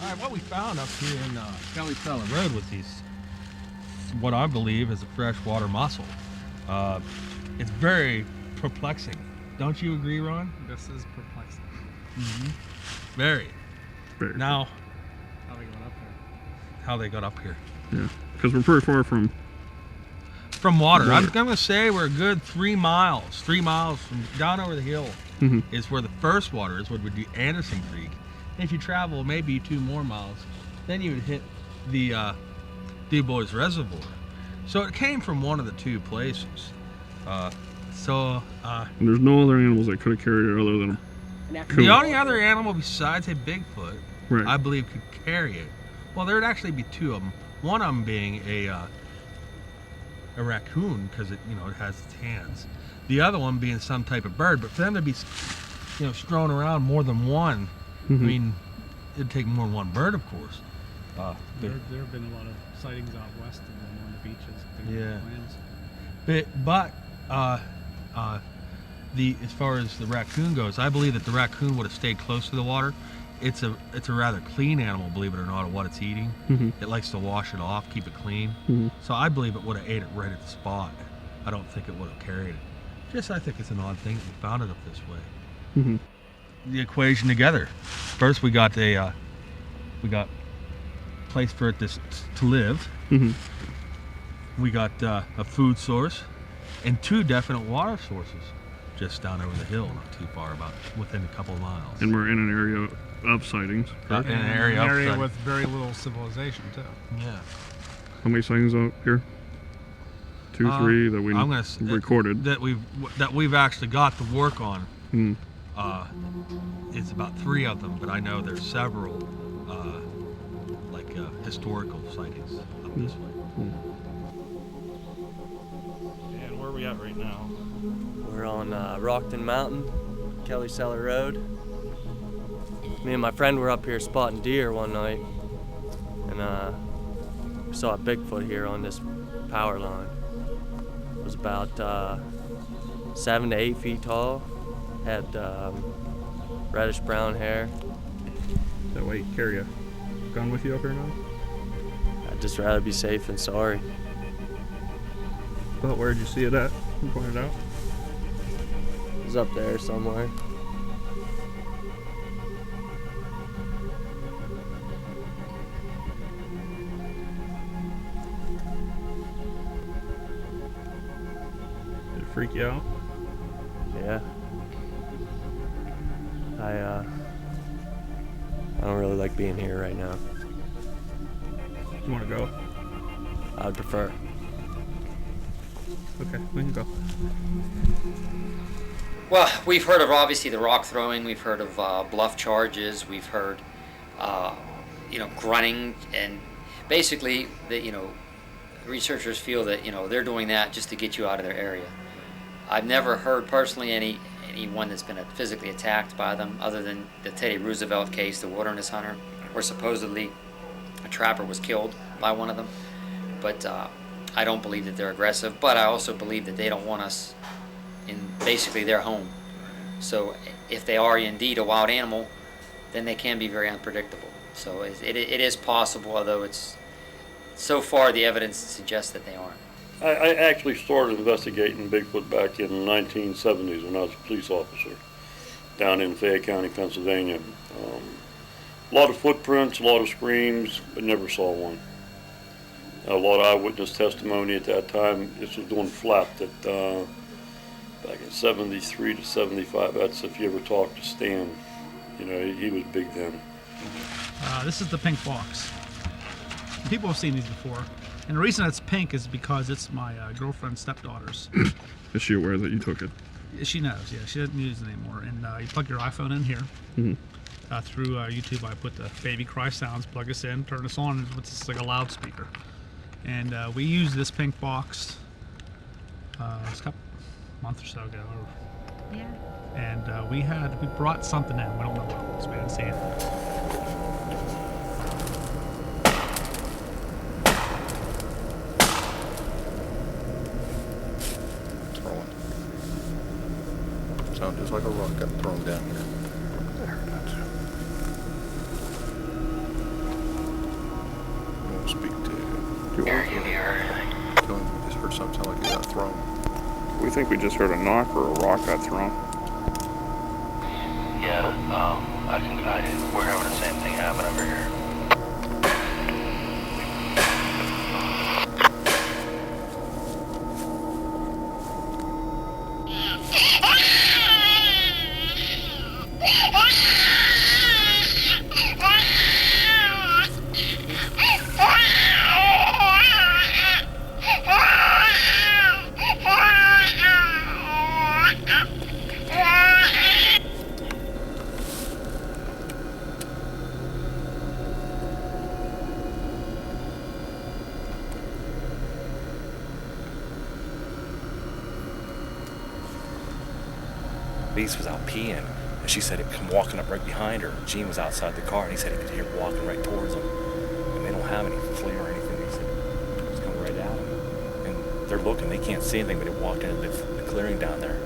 All right, what we found up here in Kelly Cellar Road was these, what I believe is a freshwater mussel. It's very perplexing. Don't you agree, Ron? This is perplexing. Mm-hmm. Very. Now, How they got up there? how they got up here. Yeah, because we're pretty far from water. water. I'm going to say we're a good 3 miles. 3 miles from down over the hill is where the first water is, what would be Anderson Creek. And if you travel maybe 2 more miles, then you would hit the DuBois Reservoir. So it came from one of the 2 places. And there's no other animals that could have carried it other than the only other animal besides a Bigfoot, Right. I believe, could carry it. Well, there'd actually be 2 of them. One of them being a raccoon, because it has its hands. The other one being some type of bird. But for them to be, strewn around more than one, I mean, it'd take more than one bird, of course. There have been a lot of sightings out west and on the beaches. Yeah. Lands. But as far as the raccoon goes, I believe that the raccoon would have stayed close to the water. It's a rather clean animal, believe it or not, of what it's eating. It likes to wash it off, keep it clean. So I believe it would have ate it right at the spot. I don't think it would have carried it. I think it's an odd thing that we found it up this way. The equation together. First, we got a place for it to live. We got a food source and 2 definite water sources just down over the hill, not too far, about within a couple of miles. And we're in an area of sightings. In an area with very little civilization too. Yeah. How many sightings out here? 2, 3 that we recorded. That we've actually got to work on. It's about 3 of them, but I know there's several historical sightings up this way. And where are we at right now? We're on Rockton Mountain, Kelly Cellar Road. Me and my friend were up here spotting deer one night, and we saw a Bigfoot here on this power line. It was about 7 to 8 feet tall, had reddish brown hair. That way you carry a gun with you up here now? I'd just rather be safe than sorry. But where did you see it at? You pointed out? It was up there somewhere. Did it freak you out? Yeah. I don't really like being here right now. You want to go? I would prefer. Okay, we can go. Well, we've heard of obviously the rock throwing. We've heard of bluff charges. We've heard, grunting, and basically, researchers feel that they're doing that just to get you out of their area. I've never heard personally anyone that's been physically attacked by them, other than the Teddy Roosevelt case, the wilderness hunter, where supposedly a trapper was killed by one of them. But I don't believe that they're aggressive, but I also believe that they don't want us in basically their home. So if they are indeed a wild animal, then they can be very unpredictable. So it is possible, although it's so far the evidence suggests that they aren't. I actually started investigating Bigfoot back in the 1970s when I was a police officer down in Fayette County, Pennsylvania. A lot of footprints, a lot of screams, but never saw one. A lot of eyewitness testimony at that time. This was doing flap that back in 73 to 75. That's if you ever talked to Stan. He was big then. This is the pink box. People have seen these before. And the reason it's pink is because it's my girlfriend's stepdaughter's. Is she aware that you took it? She knows, yeah. She doesn't use it anymore. And you plug your iPhone in here. Through YouTube, I put the baby cry sounds, plug this in, turn this on, and it's like a loudspeaker. And we used this pink box a month or so ago. Yeah. And we brought something in. We don't know what it was. We didn't see it. Sound just like a rock got thrown down here. You are. We just heard something sound like it got thrown. We think we just heard a knock or a rock got thrown. Yeah, we're having the same thing happen over here. Beast was out peeing, and she said it come walking up right behind her. Gene was outside the car, and he said he could hear it walking right towards them. And they don't have any flare or anything. He said it was coming right at them. And they're looking, they can't see anything, but it walked into the clearing down there.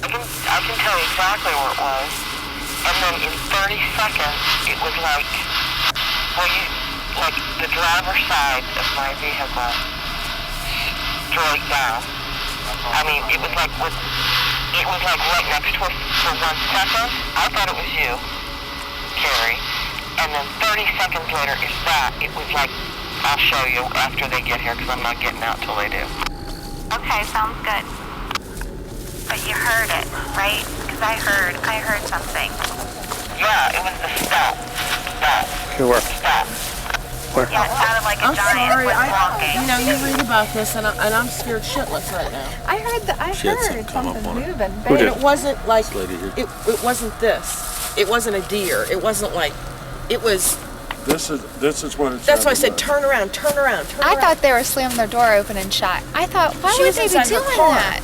I can tell you exactly where it was. And then in 30 seconds, it was like, like the driver's side of my vehicle straight down. I mean, it was like right next to us for 1 second. I thought it was you, Carrie. And then 30 seconds later is that. It was like, I'll show you after they get here because I'm not getting out till they do. Okay, sounds good. But you heard it, right? Because I heard something. Yeah, it was the stop. Okay, where? Stop. Where? Yeah, it sounded like a I'm giant sorry, was walking. you know, you read about this and I'm scared shitless right now. I heard She had something moving. And it wasn't like, it wasn't this. It wasn't a deer. It wasn't like, it was. This is what it's. That's why I said turn around. I thought they were slamming their door open and shut. I thought, why She would was they be inside her doing car. that?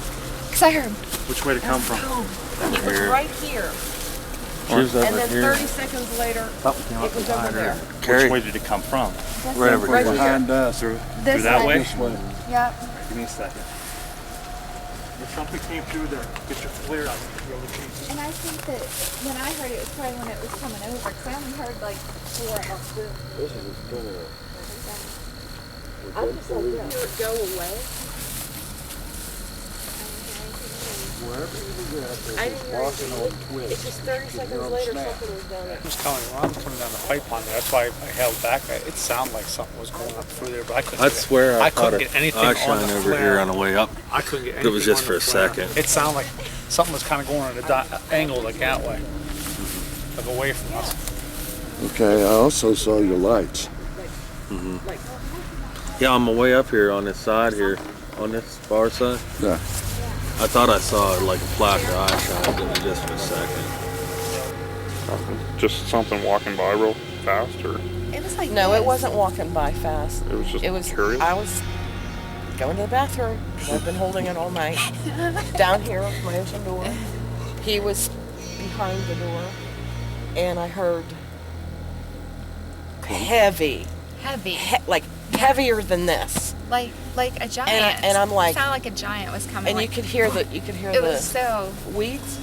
Because I heard. Which way to come from? It was right here. She was over And then here. 30 seconds later, Something came it up was behind over her. there. Which way did it come from? Right over here. Behind us. Through This that way. way? This way. Yep. Give me a second. If something came through there, get your flare out. And I think that when I heard it was probably when it was coming over. Because I only heard like 4 of them. This is good. I'm just like, hear it go away. Wherever you was at, I there didn't was walking hear on anything. twigs. It's just 30 seconds later, something was down there. I was telling you, when I was coming down the pipe on there, that's why I held back. It sounded like something was going up through there, but I couldn't. I swear I caught couldn't get anything eye on shine the over flare. here on the way up. I couldn't get It anything. was just on for the a flare. second. It sounded like something was kind of going at an angle like that way, like away from us. Okay, I also saw your lights. Hmm. Yeah, on my way up here on this side here, on this far side. Yeah. I thought I saw like a flash of eye shine, but it was just for a second. Just something walking by real fast, or It was like No, this. it wasn't walking by fast. it was just It was. curious? I was going to the bathroom. I've been holding it all night. Down here with my ocean door. He was behind the door, and I heard heavy, like heavier than this. Like a giant. And I'm like, It sounded like a giant was coming. and you like, could hear the It was so. weeds.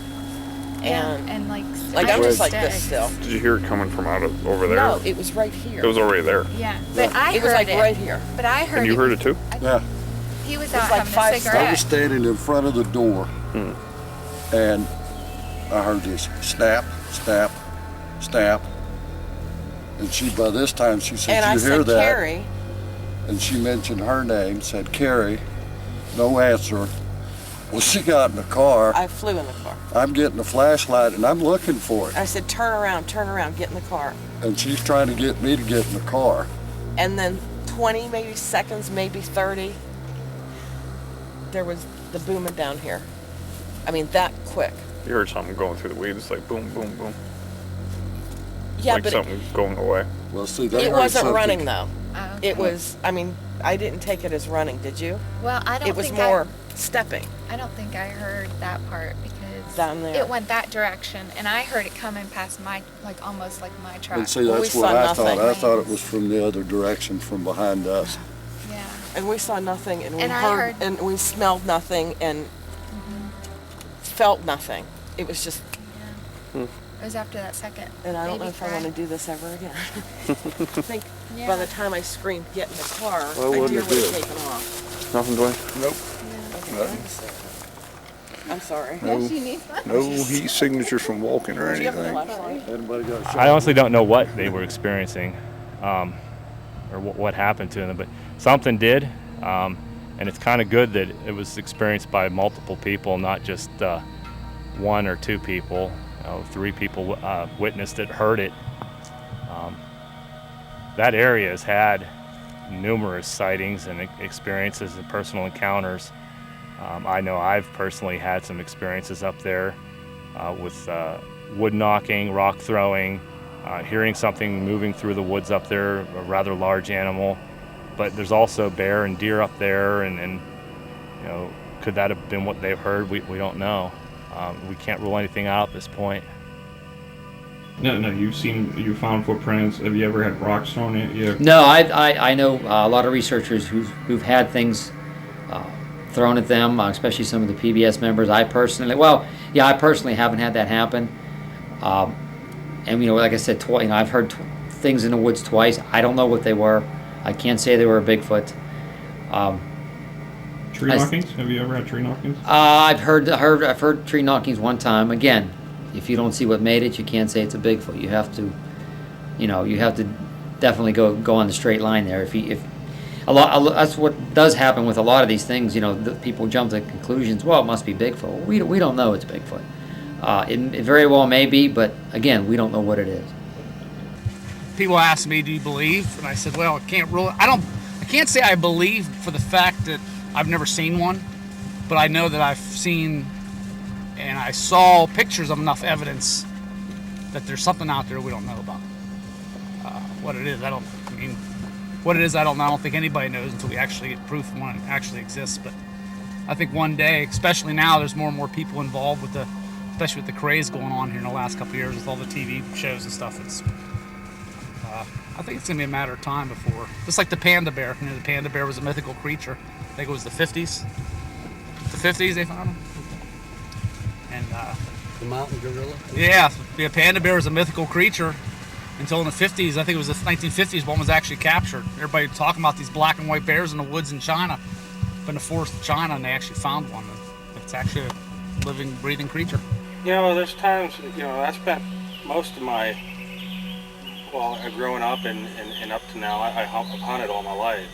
Yeah, And and like I'm just like sticks. this still. Did you hear it coming from out of over there? No, it was right here. It was already there. Yeah, but I heard It was like it. right here. But I heard And you heard it too? Yeah. He was It was out like having 5 a I cigarette. was standing in front of the door, and I heard this snap, snap, snap. And she, by this time, she said, And I "You hear said, that?" Carrie. And she mentioned her name, said Carrie. No answer. Well, she got in the car. I flew in the car. I'm getting the flashlight, and I'm looking for it. I said, turn around, get in the car. And she's trying to get me to get in the car. And then 20 maybe seconds, maybe 30, there was the booming down here. I mean, that quick. You heard something going through the weeds, like boom, boom, boom. Yeah, like but something going away. Well, see, it wasn't running though. Oh, It was, I mean, I didn't take it as running, did you? Well, I don't It was think more stepping. I don't think I heard that part because Down there. it went that direction, and I heard it coming past my, like almost like my truck. And see, that's what I thought. I thought it was from the other direction, from behind us. Yeah. And we saw nothing, and we And I heard, heard- and we smelled nothing, and felt nothing. It was just. It was after that second. And I don't know baby if I cry. want to do this ever again. I think by the time I screamed, get in the car, Well, my what deer did would it have do? taken off. Nothing, Dwayne? Nope. I'm sorry. No, no heat signatures from walking or anything. Anybody got a shot? I honestly don't know what they were experiencing, or what happened to them, but something did, and it's kind of good that it was experienced by multiple people, not just one or two people. 3 people witnessed it, heard it. That area has had numerous sightings and experiences and personal encounters. I know I've personally had some experiences up there with wood knocking, rock throwing, hearing something moving through the woods up there, a rather large animal. But there's also bear and deer up there, and could that have been what they've heard? We don't know. We can't rule anything out at this point. No, you found footprints. Have you ever had rocks thrown at you? No, I know a lot of researchers who've had things thrown at them, especially some of the PBS members. I personally haven't had that happen. And like I said, I've heard things in the woods twice. I don't know what they were. I can't say they were a Bigfoot. Tree knockings? Have you ever had tree knockings? I've heard tree knockings one time. Again, if you don't see what made it, you can't say it's a Bigfoot. You have to definitely go on the straight line there. That's what does happen with a lot of these things. People jump to conclusions. Well, it must be Bigfoot. We don't know it's Bigfoot. It very well may be, but again, we don't know what it is. People ask me, "Do you believe?" And I said, "Well, I can't say I believe for the fact that I've never seen one, but I know that I've seen and I saw pictures of enough evidence that there's something out there we don't know about. What it is, I don't know. I don't think anybody knows until we actually get proof one actually exists. But I think one day, especially now, there's more and more people involved especially with the craze going on here in the last couple of years with all the TV shows and stuff. I think it's gonna be a matter of time before, just like the panda bear. The panda bear was a mythical creature. I think it was the 50s. The 50s they found him. And the mountain gorilla. Yeah, the panda bear was a mythical creature until in the 50s. I think it was the 1950s one was actually captured. Everybody talking about these black and white bears in the woods in China, but in the forest of China, and they actually found one. It's actually a living, breathing creature. There's times, I spent most of my, growing up and up to now, I've hunted all my life.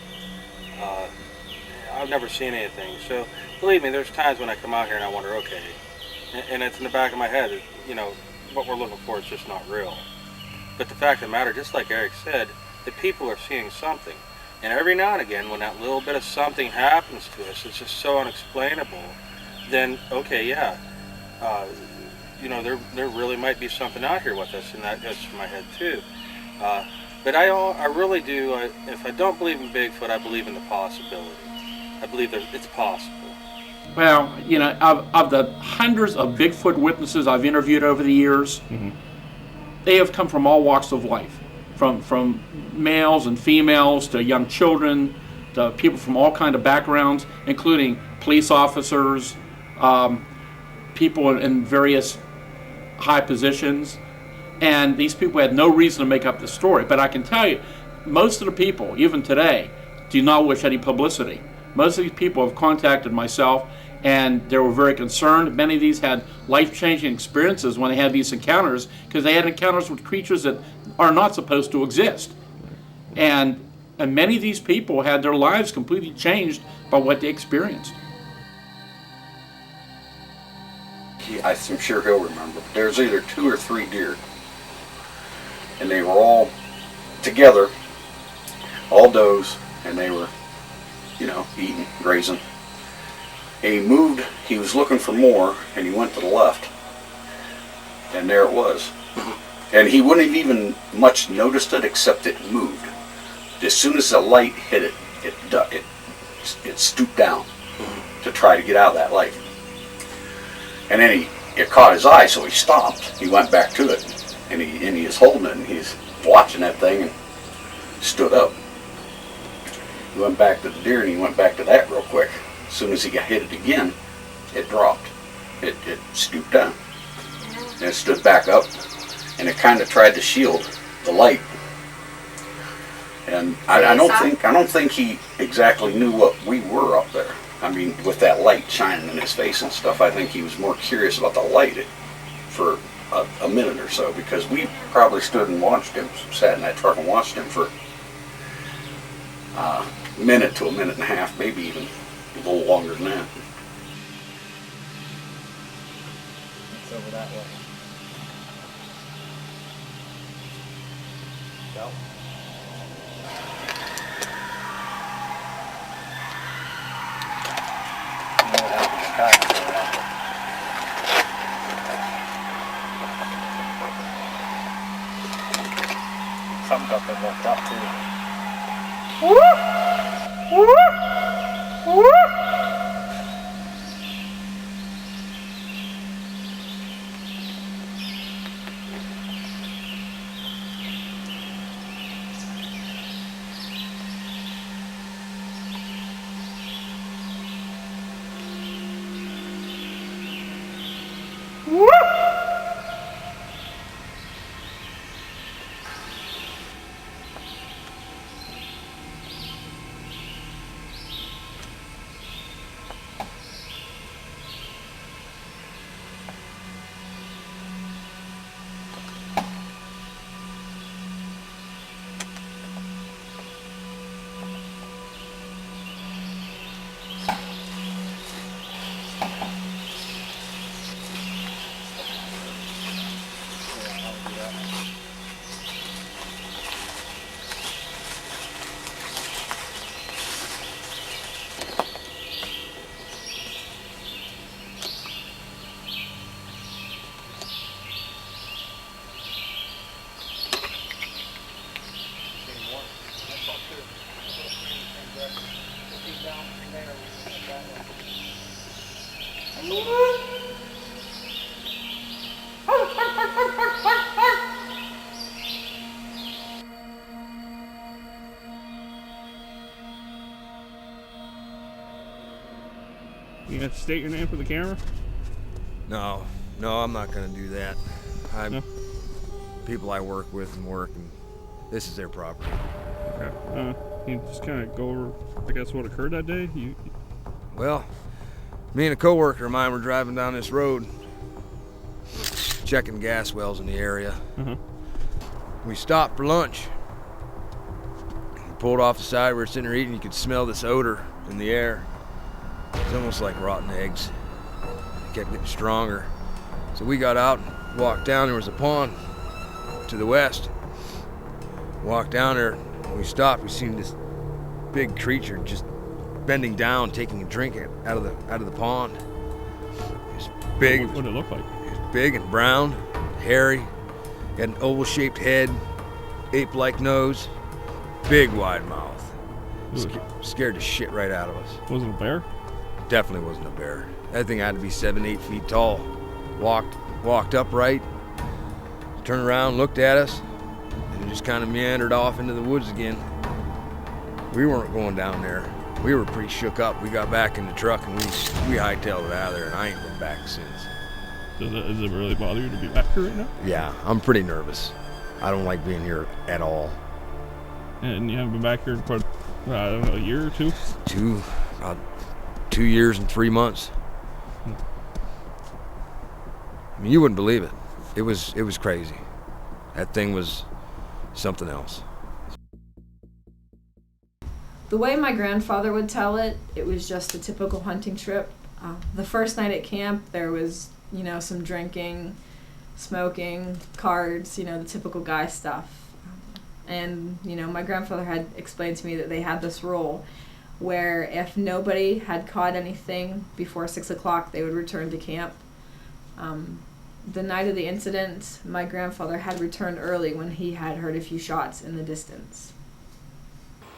I've never seen anything. So, believe me, there's times when I come out here and I wonder, okay, and it's in the back of my head, what we're looking for is just not real. But the fact of the matter, just like Eric said, the people are seeing something. And every now and again, when that little bit of something happens to us, it's just so unexplainable, then, okay, yeah, there really might be something out here with us, and that goes through my head too. But I really do, if I don't believe in Bigfoot, I believe in the possibility. I believe it's possible. Well, of the hundreds of Bigfoot witnesses I've interviewed over the years, they have come from all walks of life, from males and females to young children, to people from all kinds of backgrounds, including police officers, people in various high positions, and these people had no reason to make up the story. But I can tell you, most of the people, even today, do not wish any publicity. Most of these people have contacted myself, and they were very concerned. Many of these had life-changing experiences when they had these encounters, because they had encounters with creatures that are not supposed to exist. And many of these people had their lives completely changed by what they experienced. I'm sure he'll remember. There's either 2 or 3 deer, and they were all together, all does, and they were, eating, grazing. And he moved, he was looking for more, and he went to the left, and there it was. And he wouldn't have even much noticed it, except it moved. As soon as the light hit it, it stooped down to try to get out of that light. And then it caught his eye, so he stopped. He went back to it, and he was holding it, and he's watching that thing, and stood up. He went back to the deer, and he went back to that real quick. As soon as he got hit it again, it dropped. It stooped down. And it stood back up, and it kind of tried to shield the light. And I don't think he exactly knew what we were up there. I mean, with that light shining in his face and stuff, I think he was more curious about the light for a minute or so, because we probably stood and watched him, sat in that truck and watched him for a minute to a minute and a half, maybe even a little longer than that. It's over that way. Go. You know what happened to Kyle? Something got them woke up too. You have to state your name for the camera? No, I'm not going to do that. People I work with and this is their property. Okay. You just kind of go over, I guess, what occurred that day? Well, me and a coworker of mine were driving down this road, checking gas wells in the area. We stopped for lunch. We pulled off the side. We were sitting there eating. You could smell this odor in the air. It's almost like rotten eggs. It kept getting stronger. So we got out and walked down. There was a pond to the west. Walked down there. We stopped. We seen this big creature just bending down, taking a drink out of the pond. It was big. What did it look like? It was big and brown, hairy. Had an oval-shaped head, ape-like nose, big wide mouth. Scared the shit right out of us. Was it a bear? Definitely wasn't a bear. That thing had to be 7-8 feet tall. Walked upright, turned around, looked at us, and just kind of meandered off into the woods again. We weren't going down there. We were pretty shook up. We got back in the truck and we hightailed it out of there, and I ain't been back since. Does it really bother you to be back here right now? Yeah, I'm pretty nervous. I don't like being here at all. And you haven't been back here in quite, I don't know, a year or two? About 2 years and 3 months. I mean, you wouldn't believe it. It was crazy. That thing was something else. The way my grandfather would tell it, it was just a typical hunting trip. The first night at camp, there was, some drinking, smoking, cards, the typical guy stuff. And, my grandfather had explained to me that they had this rule where if nobody had caught anything before 6 o'clock, they would return to camp. The night of the incident, my grandfather had returned early when he had heard a few shots in the distance.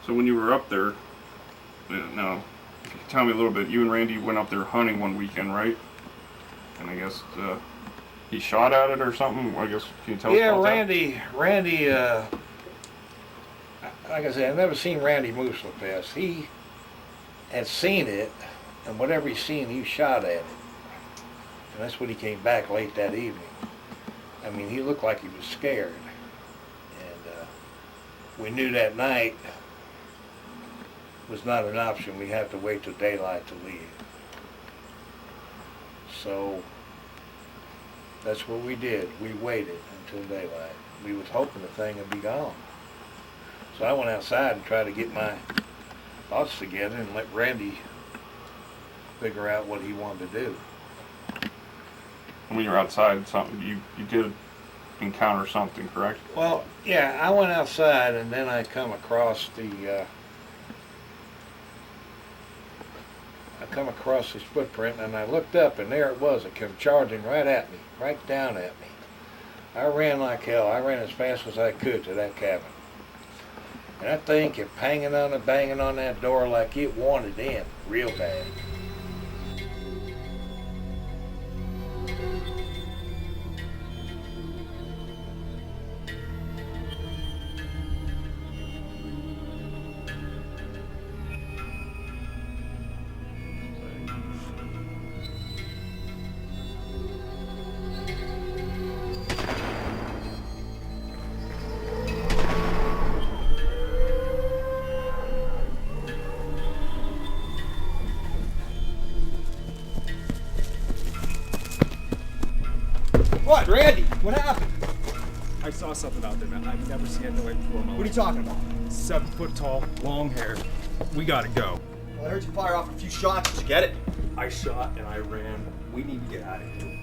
So when you were up there, now, tell me a little bit. You and Randy went up there hunting one weekend, right? And I guess he shot at it or something. I guess can you tell us about Randy. Like I said, I've never seen Randy move so fast. He had seen it, and whatever he seen, he shot at it. And that's when he came back late that evening. I mean, he looked like he was scared. And we knew that night was not an option. We had to wait till daylight to leave. So that's what we did. We waited until daylight. We was hoping the thing would be gone. So I went outside and tried to get my thoughts together and let Randy figure out what he wanted to do. When you were outside, something you did encounter something, correct? Well, yeah, I went outside and then I come across the this footprint, and I looked up and there it was. It came charging right at me, right down at me. I ran like hell. I ran as fast as I could to that cabin. And that thing kept banging on that door like it wanted in real bad. What, Randy? What happened? I saw something out there, man. I've never seen anything like before in my life. What are you talking about? 7 foot tall, long hair. We gotta go. Well, I heard you fire off a few shots. Did you get it? I shot and I ran. We need to get out of here.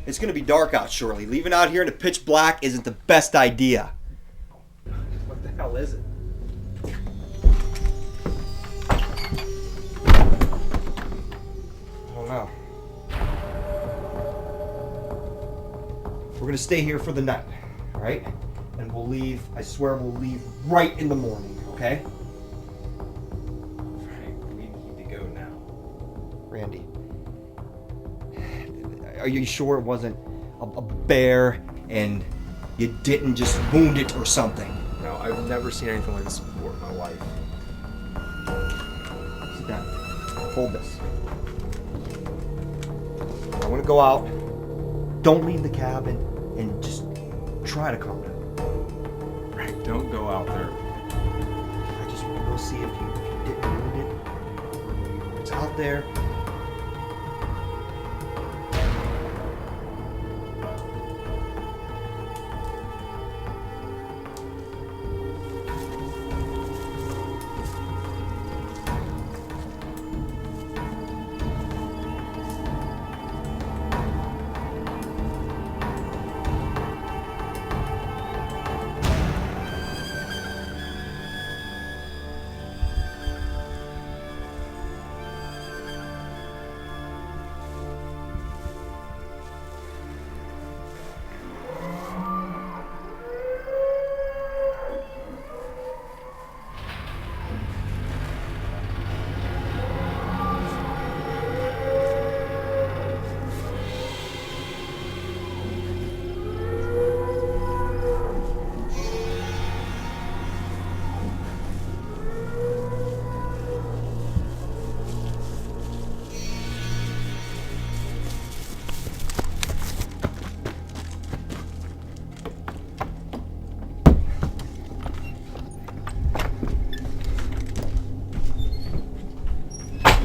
It's gonna be dark out shortly. Leaving out here in the pitch black isn't the best idea. What the hell is it? I don't know. We're gonna stay here for the night, all right? And we'll leave, I swear we'll leave right in the morning, okay? Frank, we need to go now. Randy, are you sure it wasn't a bear and you didn't just wound it or something? No, I've never seen anything like this before in my life. Sit down. Hold this. I want to go out. Don't leave the cabin and just try to calm down. Frank, don't go out there. I just want to go see if you didn't wound it. It's out there.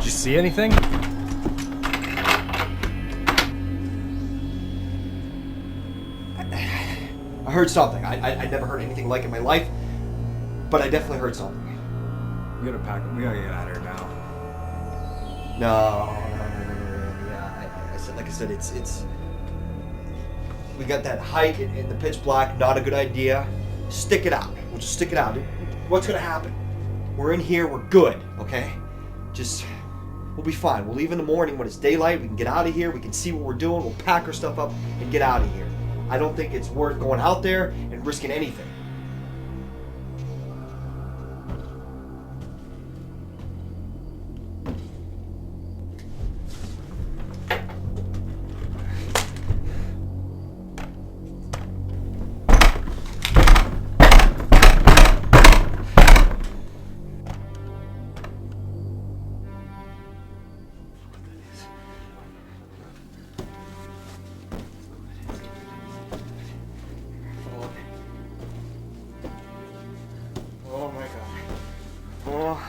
See anything? I heard something. I never heard anything like it in my life, but I definitely heard something. We gotta pack. We gotta get out of here now. No. Yeah, I said, like I said, it's. We got that height in the pitch black. Not a good idea. Stick it out. We'll just stick it out. What's gonna happen? We're in here. We're good. Okay. Just. We'll be fine. We'll leave in the morning when it's daylight. We can get out of here. We can see what we're doing. We'll pack our stuff up and get out of here. I don't think it's worth going out there and risking anything. Well,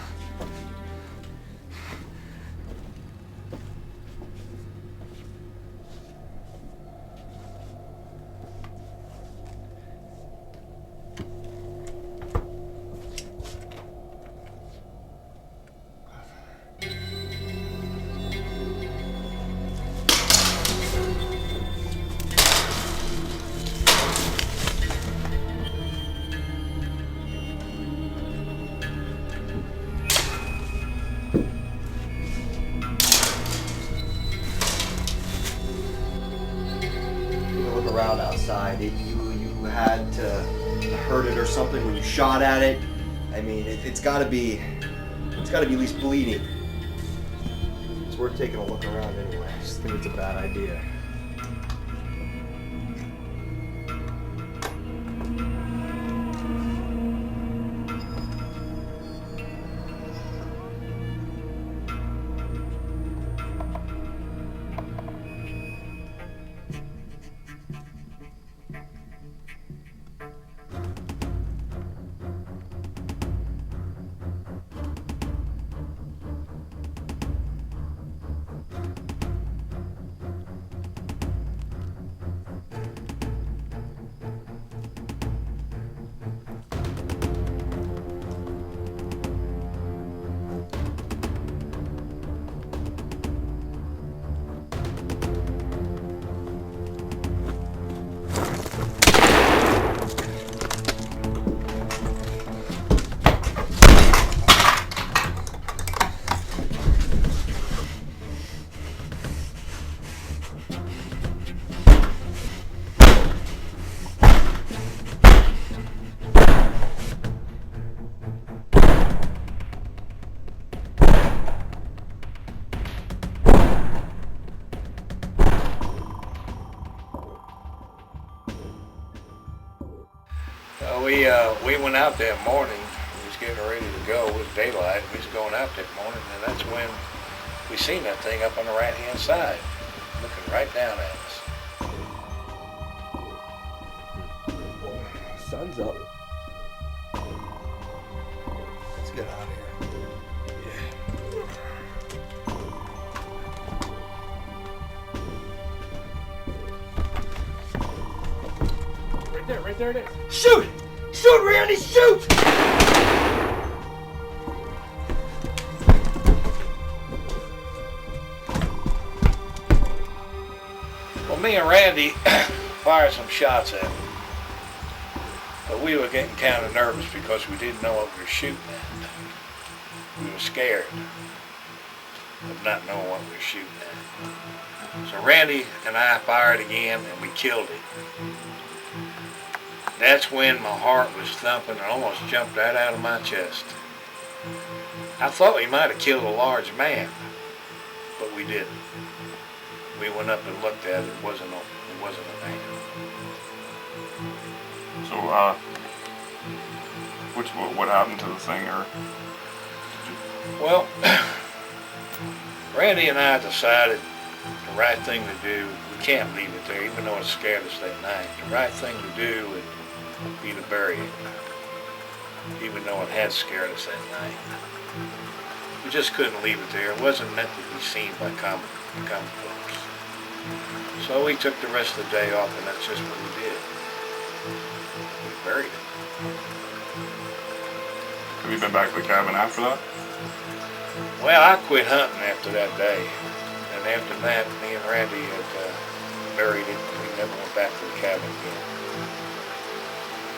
look around outside. You had to hurt it or something when you shot at it. I mean, it's got to be at least bleeding. It's worth taking a look around anyway. I just think it's a bad idea. We went out that morning. We was getting ready to go. It was daylight. We was going out that morning, and that's when we seen that thing up on the right-hand side, looking right down at us. Sun's up. Let's get out of here. Right there it is. Shoot! Shoot, Randy, shoot! Well, me and Randy fired some shots at him. But we were getting kind of nervous because we didn't know what we were shooting at. We were scared of not knowing what we were shooting at. So Randy and I fired again, and we killed it. That's when my heart was thumping and almost jumped right out of my chest. I thought we might have killed a large man, but we didn't. We went up and looked at it. It wasn't a man. So, what happened to the thing, or? Well, Randy and I decided the right thing to do, we can't leave it there, even though it scared us that night. The right thing to do would be to bury it, even though it had scared us that night. We just couldn't leave it there. It wasn't meant to be seen by common folks. So we took the rest of the day off, and that's just what we did. We buried it. Have you been back to the cabin after that? Well, I quit hunting after that day. And after that, me and Randy had buried it. We never went back to the cabin again.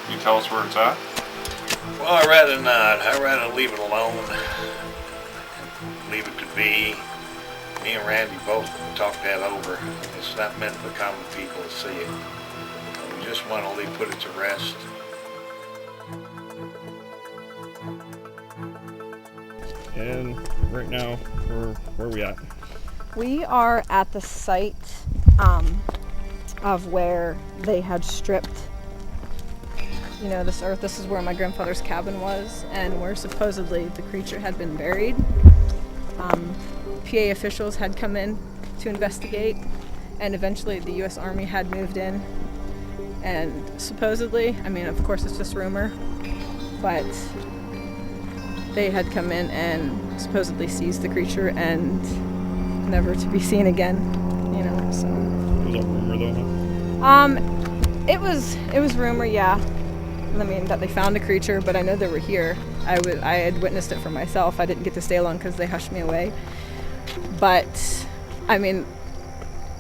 Can you tell us where it's at? Well, I'd rather not. I'd rather leave it alone. Leave it to be. Me and Randy both talked that over. It's not meant for common people to see it. We just want to put it to rest. And right now, where are we at? We are at the site of where they had stripped, this earth. This is where my grandfather's cabin was, and where supposedly the creature had been buried. PA officials had come in to investigate, and eventually the U.S. Army had moved in. And supposedly, of course it's just rumor, but they had come in and supposedly seized the creature and never to be seen again, you know, so. It was all rumor though, huh? It was rumor, yeah. I mean, that they found a creature, but I know they were here. I had witnessed it for myself. I didn't get to stay long because they hushed me away. But, I mean,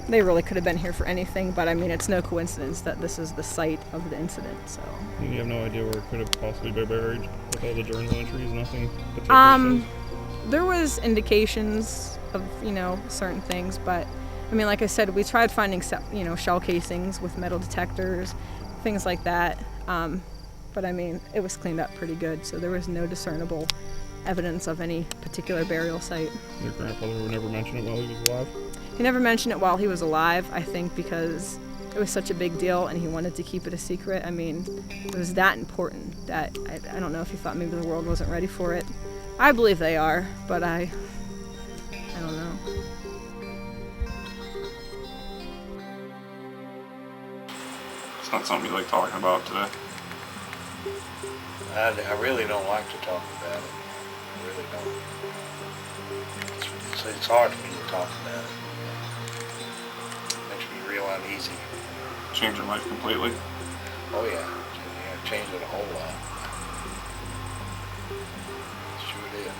they really could have been here for anything, but I mean, it's no coincidence that this is the site of the incident, so. You have no idea where it could have possibly been buried with all the journal entries, nothing particular? There was indications of, you know, certain things, but I mean, like I said, we tried finding, you know, shell casings with metal detectors, things like that. But I mean, it was cleaned up pretty good, so there was no discernible evidence of any particular burial site. Your grandfather would never mention it while he was alive? He never mentioned it while he was alive, I think because it was such a big deal and he wanted to keep it a secret. I mean, it was that important that I don't know if he thought maybe the world wasn't ready for it. I believe they are, but I don't know. It's not something you like talking about today. I really don't like to talk about it. I really don't. It's hard for me to talk about it. It makes me real uneasy. Change your life completely? Oh yeah, changed it a whole lot. Sure did.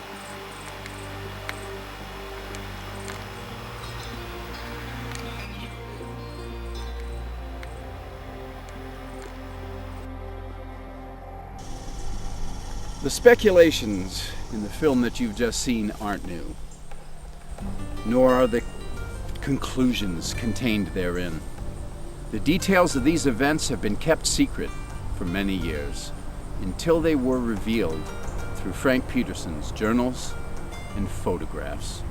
The speculations in the film that you've just seen aren't new, nor are the conclusions contained therein. The details of these events have been kept secret for many years, until they were revealed through Frank Peterson's journals and photographs.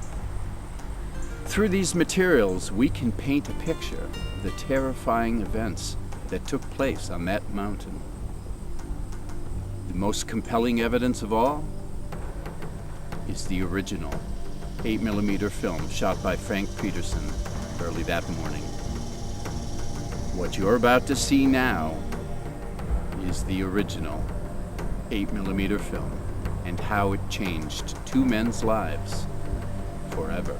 Through these materials, we can paint a picture of the terrifying events that took place on that mountain. The most compelling evidence of all is the original 8mm film shot by Frank Peterson early that morning. What you're about to see now is the original 8mm film and how it changed two men's lives forever.